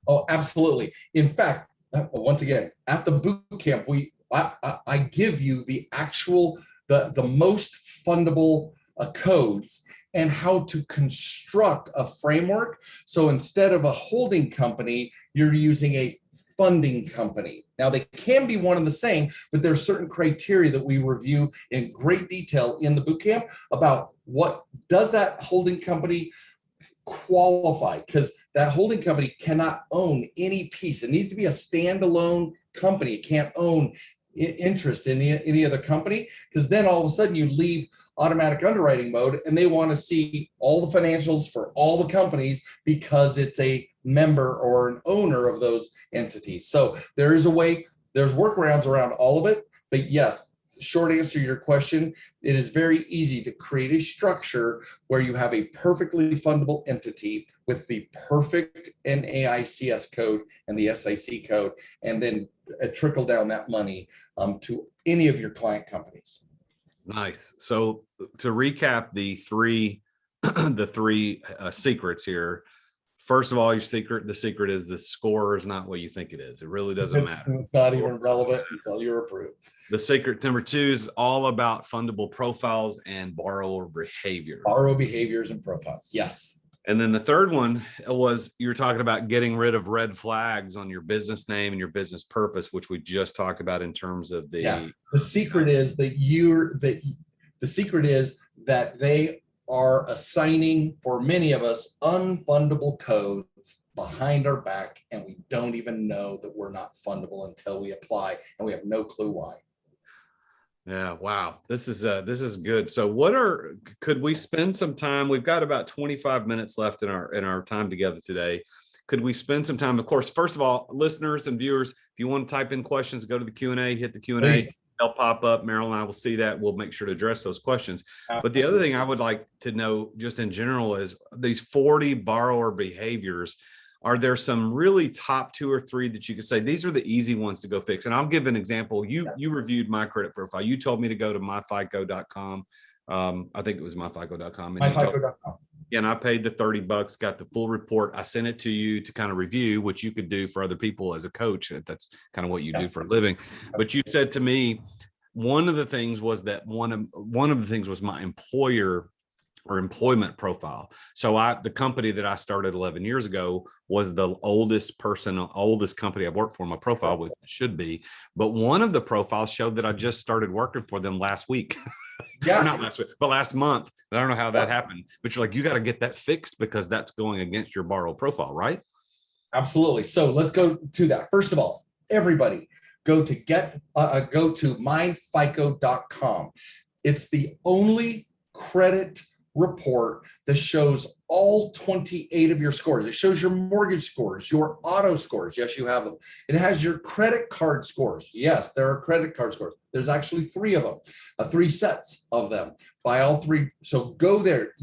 Oh, absolutely. In fact, once again, at the boot camp, I give you the actual, the most fundable codes and how to construct a framework. So instead of a holding company, you're using a funding company. Now they can be one and the same, but there's certain criteria that we review in great detail in the boot camp about what does that holding company qualify, because that holding company cannot own any piece. It needs to be a standalone company. It can't own interest in any other company, because then all of a sudden you leave automatic underwriting mode and they want to see all the financials for all the companies because it's a member or an owner of those entities. So there is a way, there's workarounds around all of it. But yes, short answer to your question, it is very easy to create a structure where you have a perfectly fundable entity with the perfect NAICS code and the SIC code, and then trickle down that money to any of your client companies. Nice. So to recap the three secrets here. First of all, the secret is the score is not what you think it is. It really doesn't matter. It's not even relevant until you're approved. The secret number 2 is all about fundable profiles and borrower behavior. Borrow behaviors and profiles. Yes. And then the third one was you were talking about getting rid of red flags on your business name and your business purpose, which we just talked about in terms of the. The secret is that they are assigning, for many of us, unfundable codes behind our back, and we don't even know that we're not fundable until we apply, and we have no clue why. Yeah. Wow. This is good. So could we spend some time? We've got about 25 minutes left in our time together today. Could we spend some time? Of course, first of all, listeners and viewers, if you want to type in questions, go to the Q&A, hit the Q&A. Please. They'll pop up. Merril and I will see that. We'll make sure to address those questions. Absolutely. But the other thing I would like to know just in general is these 40 borrower behaviors. Are there some really top 2 or 3 that you could say, these are the easy ones to go fix? And I'll give an example. You reviewed my credit profile. You told me to go to myfico.com. I think it was myfico.com. Myfico.com. And I paid the $30, got the full report. I sent it to you to kind of review, which you could do for other people as a coach. That's kind of what you do for a living. But you said to me, one of the things was that one of the things was my employer or employment profile. So the company that I started 11 years ago was the oldest company I've worked for. My profile, which should be, but one of the profiles showed that I just started working for them last week. Yeah. Not last week, but last month. I don't know how that happened, but you're like, you got to get that fixed because that's going against your borrow profile, right? Absolutely. So let's go to that. First of all, everybody go to myfico.com. It's the only credit report that shows all 28 of your scores. It shows your mortgage scores, your auto scores. Yes, you have them. It has your credit card scores. Yes, there are credit card scores. There's actually 3 of them, 3 sets of them by all 3. So go there.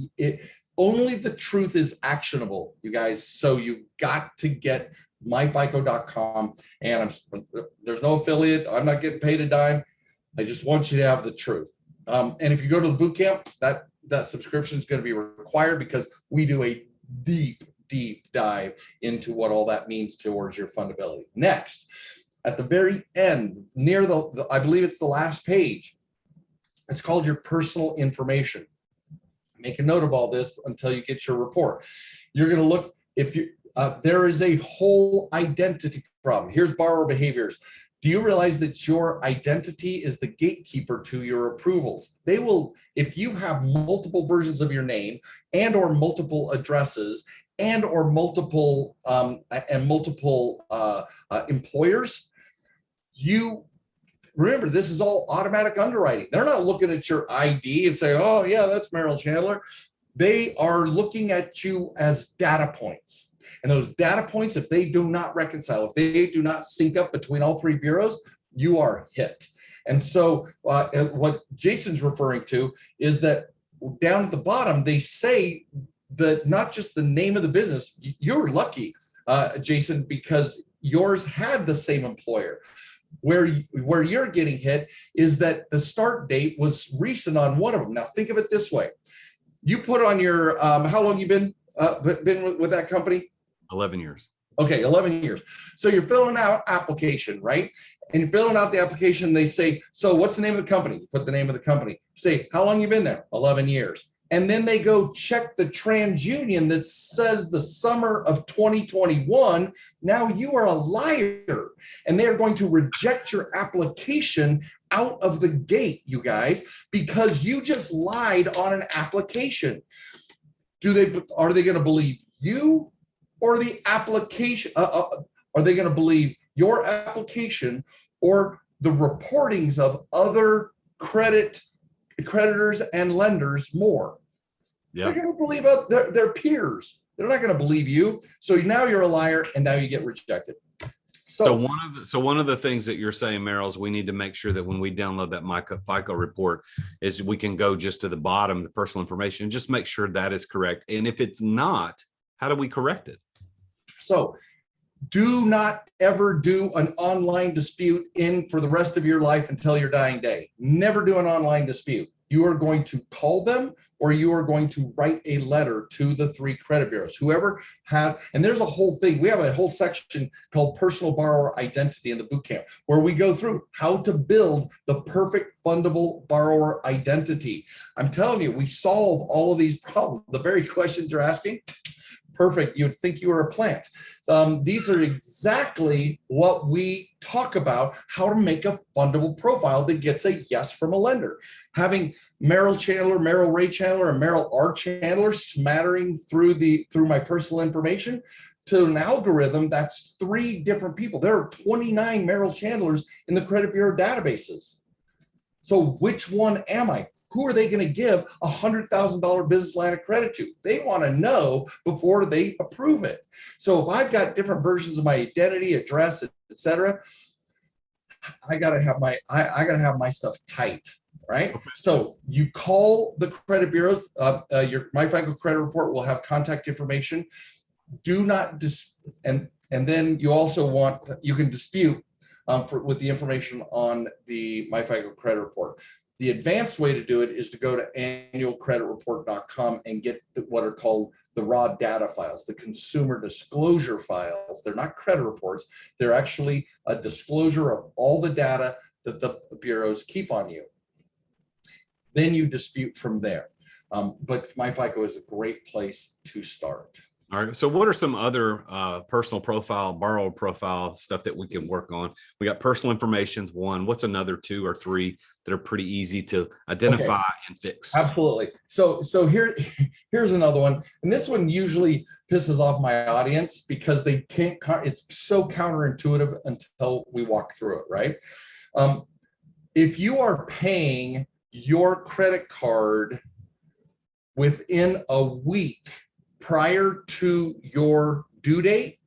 Only the truth is actionable, you guys. So you've got to get myfico.com, and there's no affiliate. I'm not getting paid a dime. I just want you to have the truth. And if you go to the boot camp, that subscription is going to be required because we do a deep dive into what all that means towards your fundability. Next, at the very end, near I believe it's the last page, it's called your personal information. Make a note of all this until you get your report. You're going to look, there is a whole identity problem. Here's borrower behaviors. Do you realize that your identity is the gatekeeper to your approvals? They will, if you have multiple versions of your name and or multiple addresses and or multiple employers, you remember, this is all automatic underwriting. They're not looking at your ID and say, oh yeah, that's Merril Chandler. They are looking at you as data points. And those data points, if they do not reconcile, if they do not sync up between all 3 bureaus, you are hit. And so what Jason's referring to is that down at the bottom, they say that not just the name of the business. You're lucky, Jason, because yours had the same employer. Where you're getting hit is that the start date was recent on one of them. Now think of it this way. You put on your, how long you been with that company? 11 years. Okay, 11 years. So you're filling out application, right? And you're filling out the application. They say, so what's the name of the company? You put the name of the company. Say, how long you been there? 11 years. And then they go check the TransUnion that says the summer of 2021. Now you are a liar. And they are going to reject your application out of the gate, you guys, because you just lied on an application. Are they going to believe you or the application? Are they going to believe your application or the reportings of other creditors and lenders more? They're going to believe their peers. They're not going to believe you. So now you're a liar, and now you get rejected. So one of the things that you're saying, Merril, is we need to make sure that when we download that FICO report, is we can go just to the bottom, the personal information, and just make sure that is correct. And if it's not, how do we correct it? So do not ever do an online dispute for the rest of your life until your dying day. Never do an online dispute. You are going to call them, or you are going to write a letter to the 3 credit bureaus. Whoever has, and there's a whole thing. We have a whole section called personal borrower identity in the boot camp, where we go through how to build the perfect fundable borrower identity. I'm telling you, we solve all of these problems. The very questions you're asking, perfect. You'd think you were a plant. These are exactly what we talk about, how to make a fundable profile that gets a yes from a lender. Having Merril Chandler, Merril Ray Chandler, and Merril R Chandler smattering through my personal information to an algorithm, that's 3 different people. There are 29 Merril Chandlers in the credit bureau databases. So which one am I? Who are they going to give a $100,000 business line of credit to? They want to know before they approve it. So if I've got different versions of my identity, address, etc., I got to have my stuff tight, right? Okay. So you call the credit bureaus. Your MyFICO credit report will have contact information. Do not and then you also you can dispute with the information on the MyFICO credit report. The advanced way to do it is to go to annualcreditreport.com and get what are called the raw data files, the consumer disclosure files. They're not credit reports. They're actually a disclosure of all the data that the bureaus keep on you. Then you dispute from there. But MyFICO is a great place to start. All right. So what are some other personal profile, borrower profile stuff that we can work on? We got personal information, 1. What's another 2 or 3 that are pretty easy to identify and fix? Absolutely. So here's another one. And this one usually pisses off my audience because they can't, it's so counterintuitive until we walk through it, right? If you are paying your credit card within a week prior to your due date,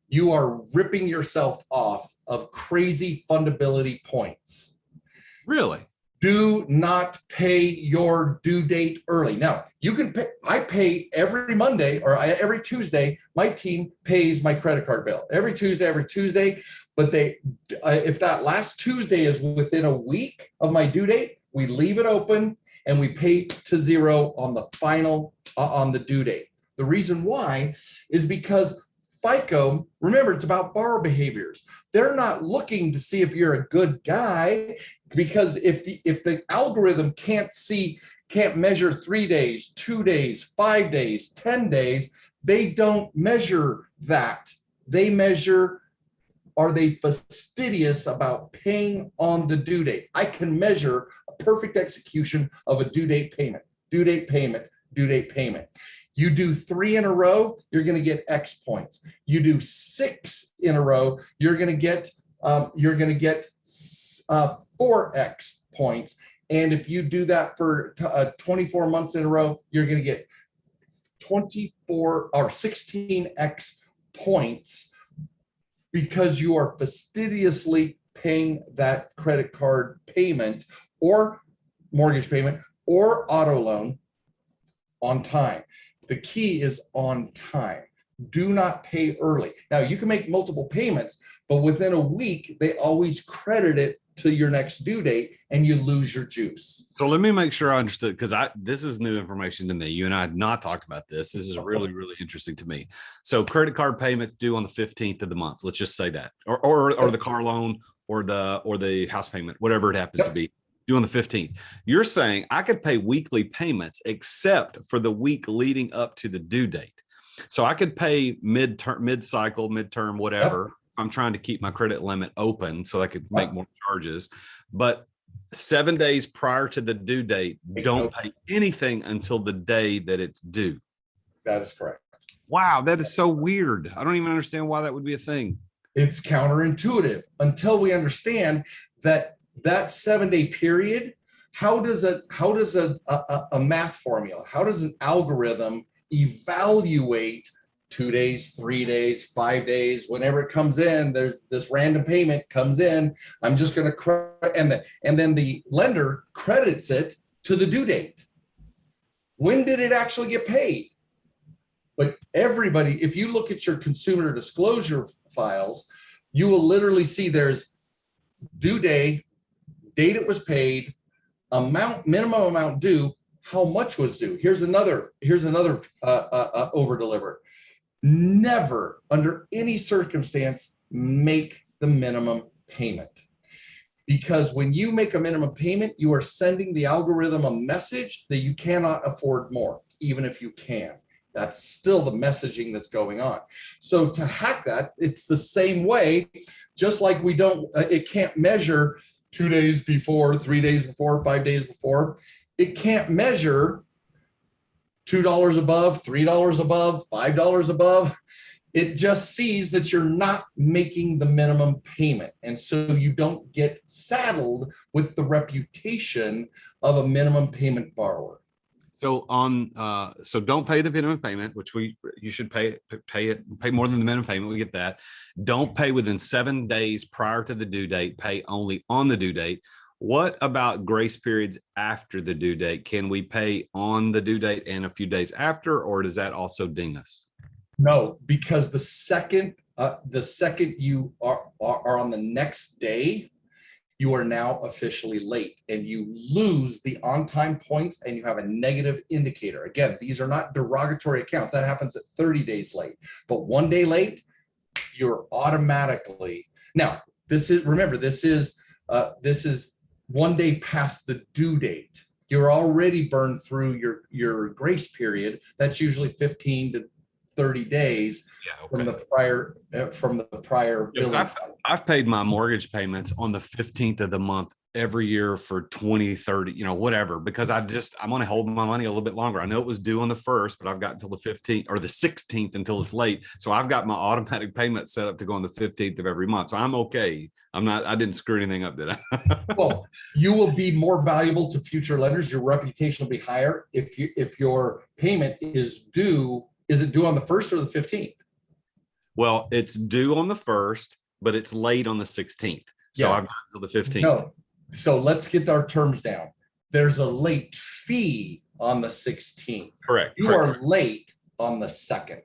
you are ripping yourself off of crazy fundability points. Really? Do not pay your due date early. Now, you can pay, I pay every Monday or every Tuesday, my team pays my credit card bill every Tuesday, but if that last Tuesday is within a week of my due date, we leave it open and we pay to 0 on the final on the due date. The reason why is because FICO, remember, it's about borrower behaviors. They're not looking to see if you're a good guy, because if the algorithm can't measure 3 days, 2 days, 5 days, 10 days, they don't measure that. They measure, are they fastidious about paying on the due date? I can measure a perfect execution of a due date payment, due date payment, due date payment. You do 3 in a row, you're going to get X points. You do 6 in a row, you're going to get 4X points. And if you do that for 24 months in a row, you're going to get 24 or 16X points, because you are fastidiously paying that credit card payment or mortgage payment or auto loan on time. The key is on time. Do not pay early. Now, you can make multiple payments, but within a week, they always credit it to your next due date and you lose your juice. So let me make sure I understood, because this is new information to me. You and I had not talked about this. This is really, really interesting to me. So credit card payment due on the 15th of the month. Let's just say that, or the car loan or the house payment, whatever it happens to be, due on the 15th. You're saying I could pay weekly payments except for the week leading up to the due date. So I could pay mid-cycle, midterm, whatever. I'm trying to keep my credit limit open so I could make more charges. But 7 days prior to the due date, don't pay anything until the day that it's due. That is correct. Wow, that is so weird. I don't even understand why that would be a thing. It's counterintuitive until we understand that 7-day period, how does a math formula, how does an algorithm evaluate 2 days, 3 days, 5 days, whenever it comes in, there's this random payment comes in, I'm just going to credit, and then the lender credits it to the due date. When did it actually get paid? But everybody, if you look at your consumer disclosure files, you will literally see there's due date it was paid, minimum amount due, how much was due. Here's another over deliver. Never under any circumstance make the minimum payment. Because when you make a minimum payment, you are sending the algorithm a message that you cannot afford more, even if you can. That's still the messaging that's going on. So to hack that, it's the same way, just like it can't measure 2 days before, 3 days before, 5 days before. It can't measure $2 above, $3 above, $5 above. It just sees that you're not making the minimum payment. And so you don't get saddled with the reputation of a minimum payment borrower. So so don't pay the minimum payment, which you should pay more than the minimum payment. We get that. Don't pay within 7 days prior to the due date. Pay only on the due date. What about grace periods after the due date? Can we pay on the due date and a few days after, or does that also ding us? No, because the second you are on the next day, you are now officially late, and you lose the on-time points, and you have a negative indicator. Again, these are not derogatory accounts. That happens at 30 days late, but 1 day late, you're automatically. Now, this is 1 day past the due date. You're already burned through your grace period. That's usually 15 to 30 days from the prior billing. I've paid my mortgage payments on the 15th of the month every year for 20, 30, whatever, because I want to hold my money a little bit longer. I know it was due on the 1st, but I've got until the 15th or the 16th until it's late. So I've got my automatic payment set up to go on the 15th of every month. So I'm okay. I didn't screw anything up, did I? Well, you will be more valuable to future lenders. Your reputation will be higher if your payment is due. Is it due on the 1st or the 15th? Well, it's due on the 1st, but it's late on the 16th. So I've got until the 15th. No. So let's get our terms down. There's a late fee on the 16th. Correct. You are late on the 2nd.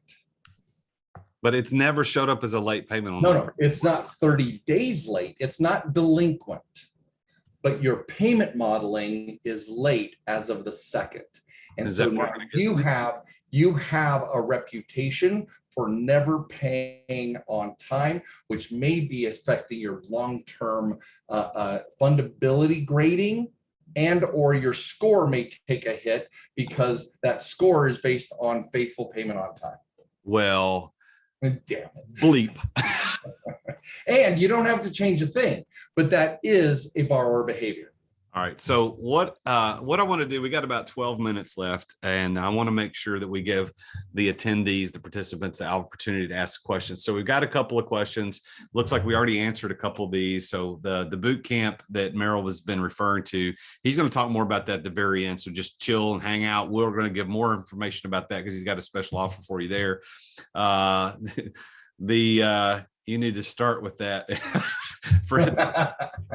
But it's never showed up as a late payment. No, it's not 30 days late. It's not delinquent. But your payment modeling is late as of the 2nd. And so now you have a reputation for never paying on time, which may be affecting your long-term fundability grading, and or your score may take a hit because that score is based on faithful payment on time. Well, damn it. Bleep. And you don't have to change a thing, but that is a borrower behavior. All right. So what I want to do, we got about 12 minutes left, and I want to make sure that we give the attendees, the participants, the opportunity to ask questions. So we've got a couple of questions. Looks like we already answered a couple of these. So the boot camp that Merril has been referring to, he's going to talk more about that at the very end. So just chill and hang out. We're going to give more information about that because he's got a special offer for you there. You need to start with that.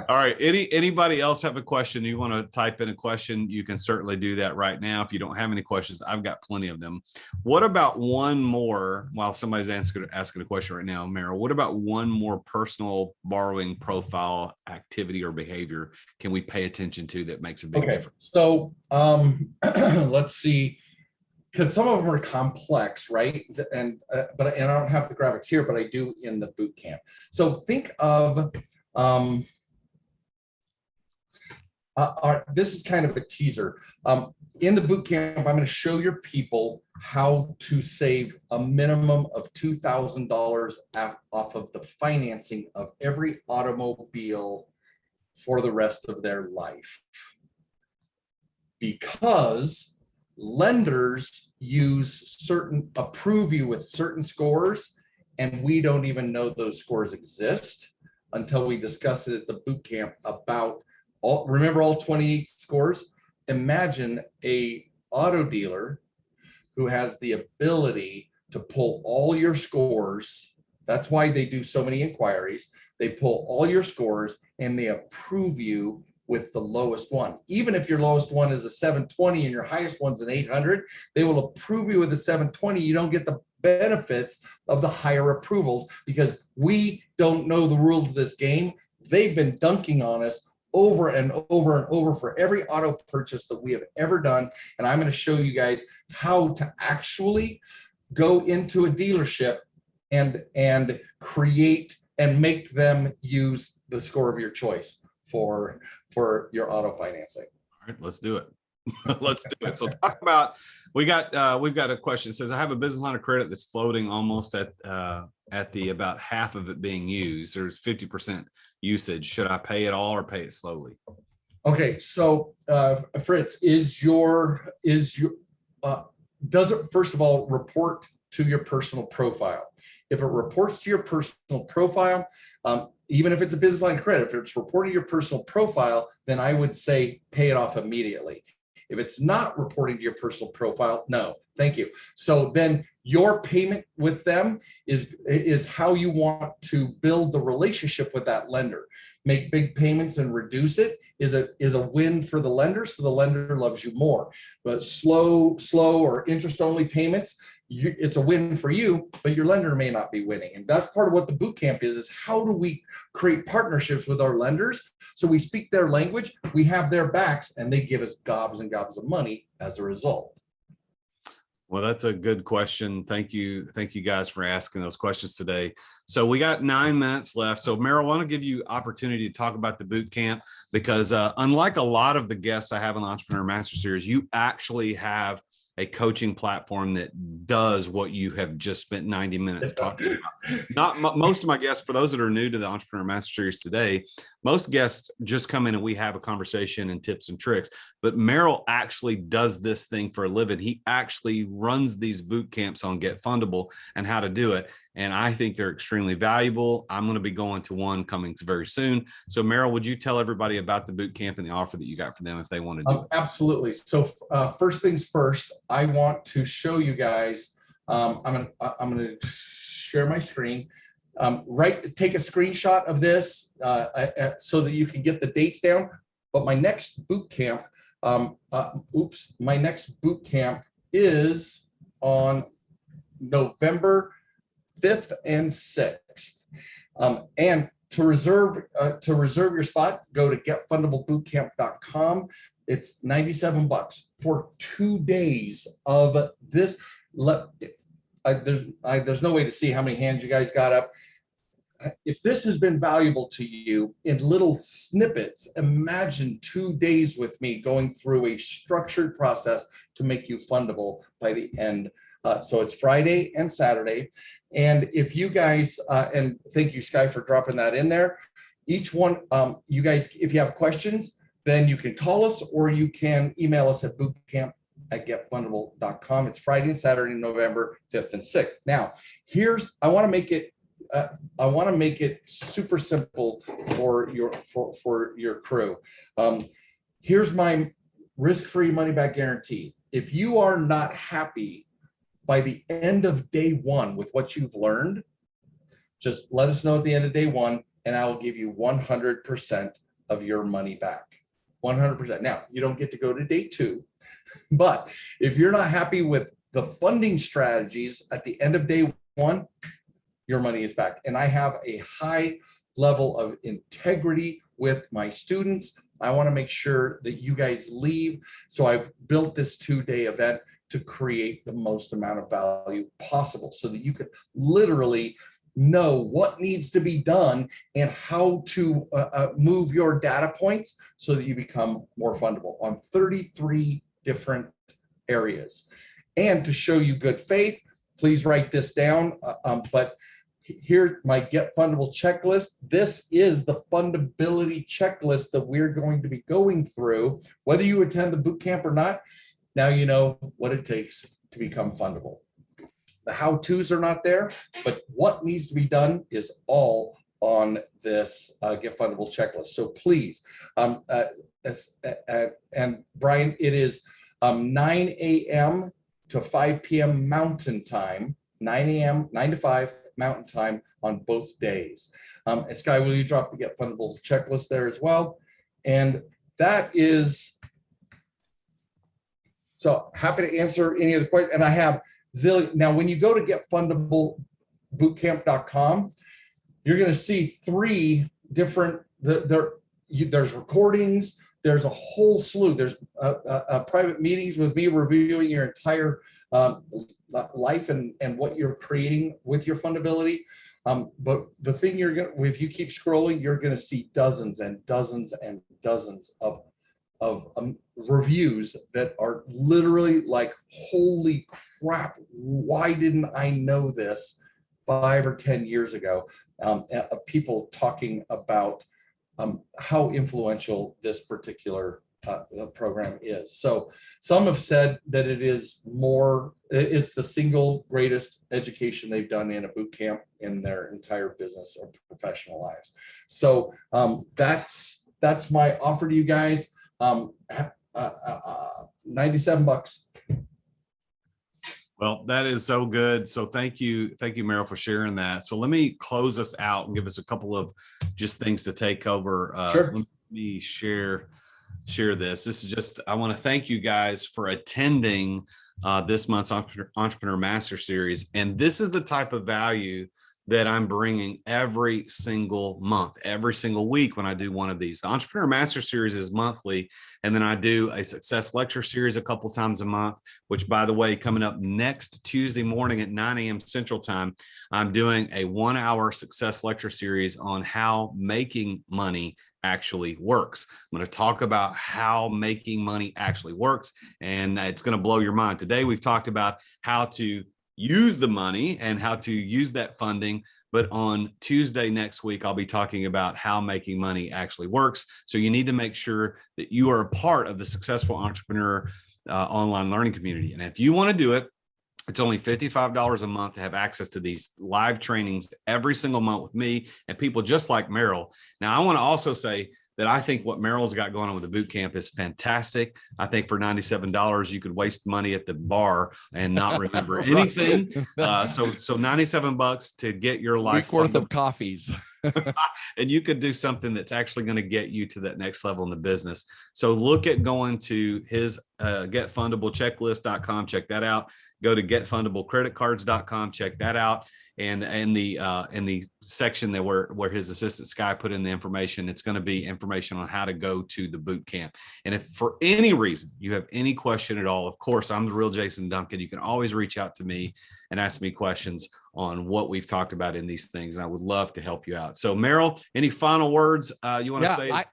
All right. Anybody else have a question? You want to type in a question? You can certainly do that right now. If you don't have any questions, I've got plenty of them. What about one more? While somebody's asking a question right now, Merril, what about one more personal borrowing profile activity or behavior can we pay attention to that makes a big difference? So let's see. Because some of them are complex, right? And I don't have the graphics here, but I do in the boot camp. So think of this is kind of a teaser. In the boot camp, I'm going to show your people how to save a minimum of $2,000 off of the financing of every automobile for the rest of their life. Because lenders approve you with certain scores, and we don't even know those scores exist until we discuss it at the boot camp about remember all 28 scores? Imagine a auto dealer who has the ability to pull all your scores. That's why they do so many inquiries. They pull all your scores and they approve you with the lowest one. Even if your lowest one is a 720 and your highest one's an 800, they will approve you with a 720. You don't get the benefits of the higher approvals because we don't know the rules of this game. They've been dunking on us over and over and over for every auto purchase that we have ever done. And I'm going to show you guys how to actually go into a dealership and create and make them use the score of your choice for your auto financing. All right, let's do it. Let's do it. So talk about, we've got a question. It says, I have a business line of credit that's floating almost at the about half of it being used. There's 50% usage. Should I pay it all or pay it slowly? Okay, so Fritz, does it first of all report to your personal profile? If it reports to your personal profile, even if it's a business line of credit, if it's reporting your personal profile, then I would say pay it off immediately. If it's not reporting to your personal profile, no, thank you. So then your payment with them is how you want to build the relationship with that lender. Make big payments and reduce it is a win for the lender, so the lender loves you more. But slow or interest only payments, it's a win for you, but your lender may not be winning. And that's part of what the boot camp is how do we create partnerships with our lenders so we speak their language, we have their backs, and they give us gobs and gobs of money as a result. Well, that's a good question. Thank you. Thank you guys for asking those questions today. So we got 9 minutes left. So Merril, I want to give you opportunity to talk about the boot camp because unlike a lot of the guests I have on the Entrepreneur Master Series, you actually have a coaching platform that does what you have just spent 90 minutes talking about. Most of my guests, for those that are new to the Entrepreneur Master Series today, most guests just come in and we have a conversation and tips and tricks, but Merril actually does this thing for a living. He actually runs these boot camps on Get Fundable and how to do it. And I think they're extremely valuable. I'm going to be going to one coming very soon. So Merril, would you tell everybody about the boot camp and the offer that you got for them if they want to do it? Absolutely. So first things first, I want to show you guys, I'm going to share my screen. Take a screenshot of this so that you can get the dates down. But my next boot camp, my next boot camp is on November 5th and 6th. And to reserve your spot, go to getfundablebootcamp.com. It's $97 for 2 days of this. There's no way to see how many hands you guys got up. If this has been valuable to you in little snippets, imagine 2 days with me going through a structured process to make you fundable by the end. So it's Friday and Saturday. And if you guys, and thank you, Sky, for dropping that in there. Each one, you guys, if you have questions, then you can call us or you can email us at bootcamp@getfundable.com. It's Friday and Saturday, November 5th and 6th. Now, I want to make it super simple for your crew. Here's my risk-free money-back guarantee. If you are not happy by the end of day one with what you've learned, just let us know at the end of day one, and I will give you 100% of your money back. 100%. Now, you don't get to go to day two, but if you're not happy with the funding strategies at the end of day one, your money is back. And I have a high level of integrity with my students. I want to make sure that you guys leave. So I've built this 2-day event to create the most amount of value possible so that you can literally know what needs to be done and how to move your data points so that you become more fundable on 33 different areas. And to show you good faith, please write this down. But here's my Get Fundable checklist. This is the fundability checklist that we're going to be going through. Whether you attend the boot camp or not, now you know what it takes to become fundable. The how-tos are not there, but what needs to be done is all on this Get Fundable checklist. So please, and Brian, it is 9 a.m. to 5 p.m. Mountain Time, 9 to 5 Mountain Time on both days. And Sky, will you drop the Get Fundable checklist there as well? And that is, so happy to answer any of the questions. And I have zillion. Now, when you go to getfundablebootcamp.com, you're going to see 3 different, there's recordings, there's a whole slew. There's private meetings with me reviewing your entire life and what you're creating with your fundability. But the thing if you keep scrolling, you're gonna see dozens and dozens and dozens of reviews that are literally like, holy crap, why didn't I know this 5 or 10 years ago? People talking about how influential this particular program is. So some have said that it's the single greatest education they've done in a boot camp in their entire business or professional lives. So that's my offer to you guys. $97. Well, that is so good. So thank you, Merril, for sharing that. So let me close us out and give us a couple of just things to take over. Sure. Let me share this. This is just, I want to thank you guys for attending this month's Entrepreneur Master Series. And this is the type of value that I'm bringing every single month, every single week when I do one of these. The Entrepreneur Master Series is monthly, and then I do a success lecture series a couple times a month, which, by the way, coming up next Tuesday morning at 9 a.m. Central Time, I'm doing a 1-hour success lecture series on how making money actually works. I'm going to talk about how making money actually works, and it's going to blow your mind. Today, we've talked about how to use the money and how to use that funding. But on Tuesday next week, I'll be talking about how making money actually works. So you need to make sure that you are a part of the Successful Entrepreneur online learning community. And if you want to do it, it's only $55 a month to have access to these live trainings every single month with me and people just like Merril. Now, I want to also say that I think what Merril's got going on with the boot camp is fantastic. I think for $97, you could waste money at the bar and not remember anything. So $97 to get your life worth of coffees. And you could do something that's actually going to get you to that next level in the business. So look at going to his getfundablechecklist.com. Check that out. Go to getfundablecreditcards.com. Check that out. And in the section that where his assistant Sky put in the information, it's going to be information on how to go to the boot camp. And if for any reason you have any question at all, of course, I'm the real Jason Duncan. You can always reach out to me and ask me questions on what we've talked about in these things. And I would love to help you out. So Merril, any final words you want to say? I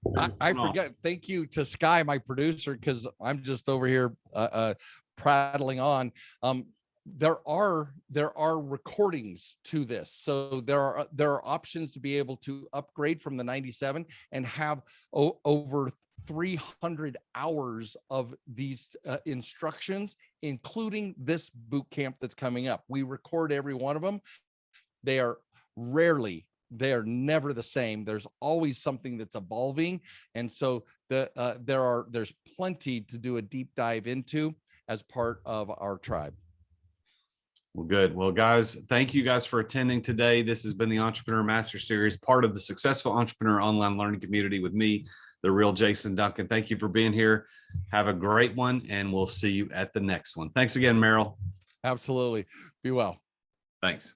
forget. Thank you to Sky, my producer, because I'm just over here prattling on. There are recordings to this, so there are options to be able to upgrade from the 97 and have over 300 hours of these instructions, including this boot camp that's coming up. We record every one of them. They are never the same. There's always something that's evolving, and so there's plenty to do a deep dive into as part of our tribe. Well, good. Well, guys, thank you guys for attending today. This has been the Entrepreneur Master Series, part of the Successful Entrepreneur online learning community with me, the real Jason Duncan. Thank you for being here. Have a great one, and we'll see you at the next one. Thanks again, Merril. Absolutely. Be well. Thanks.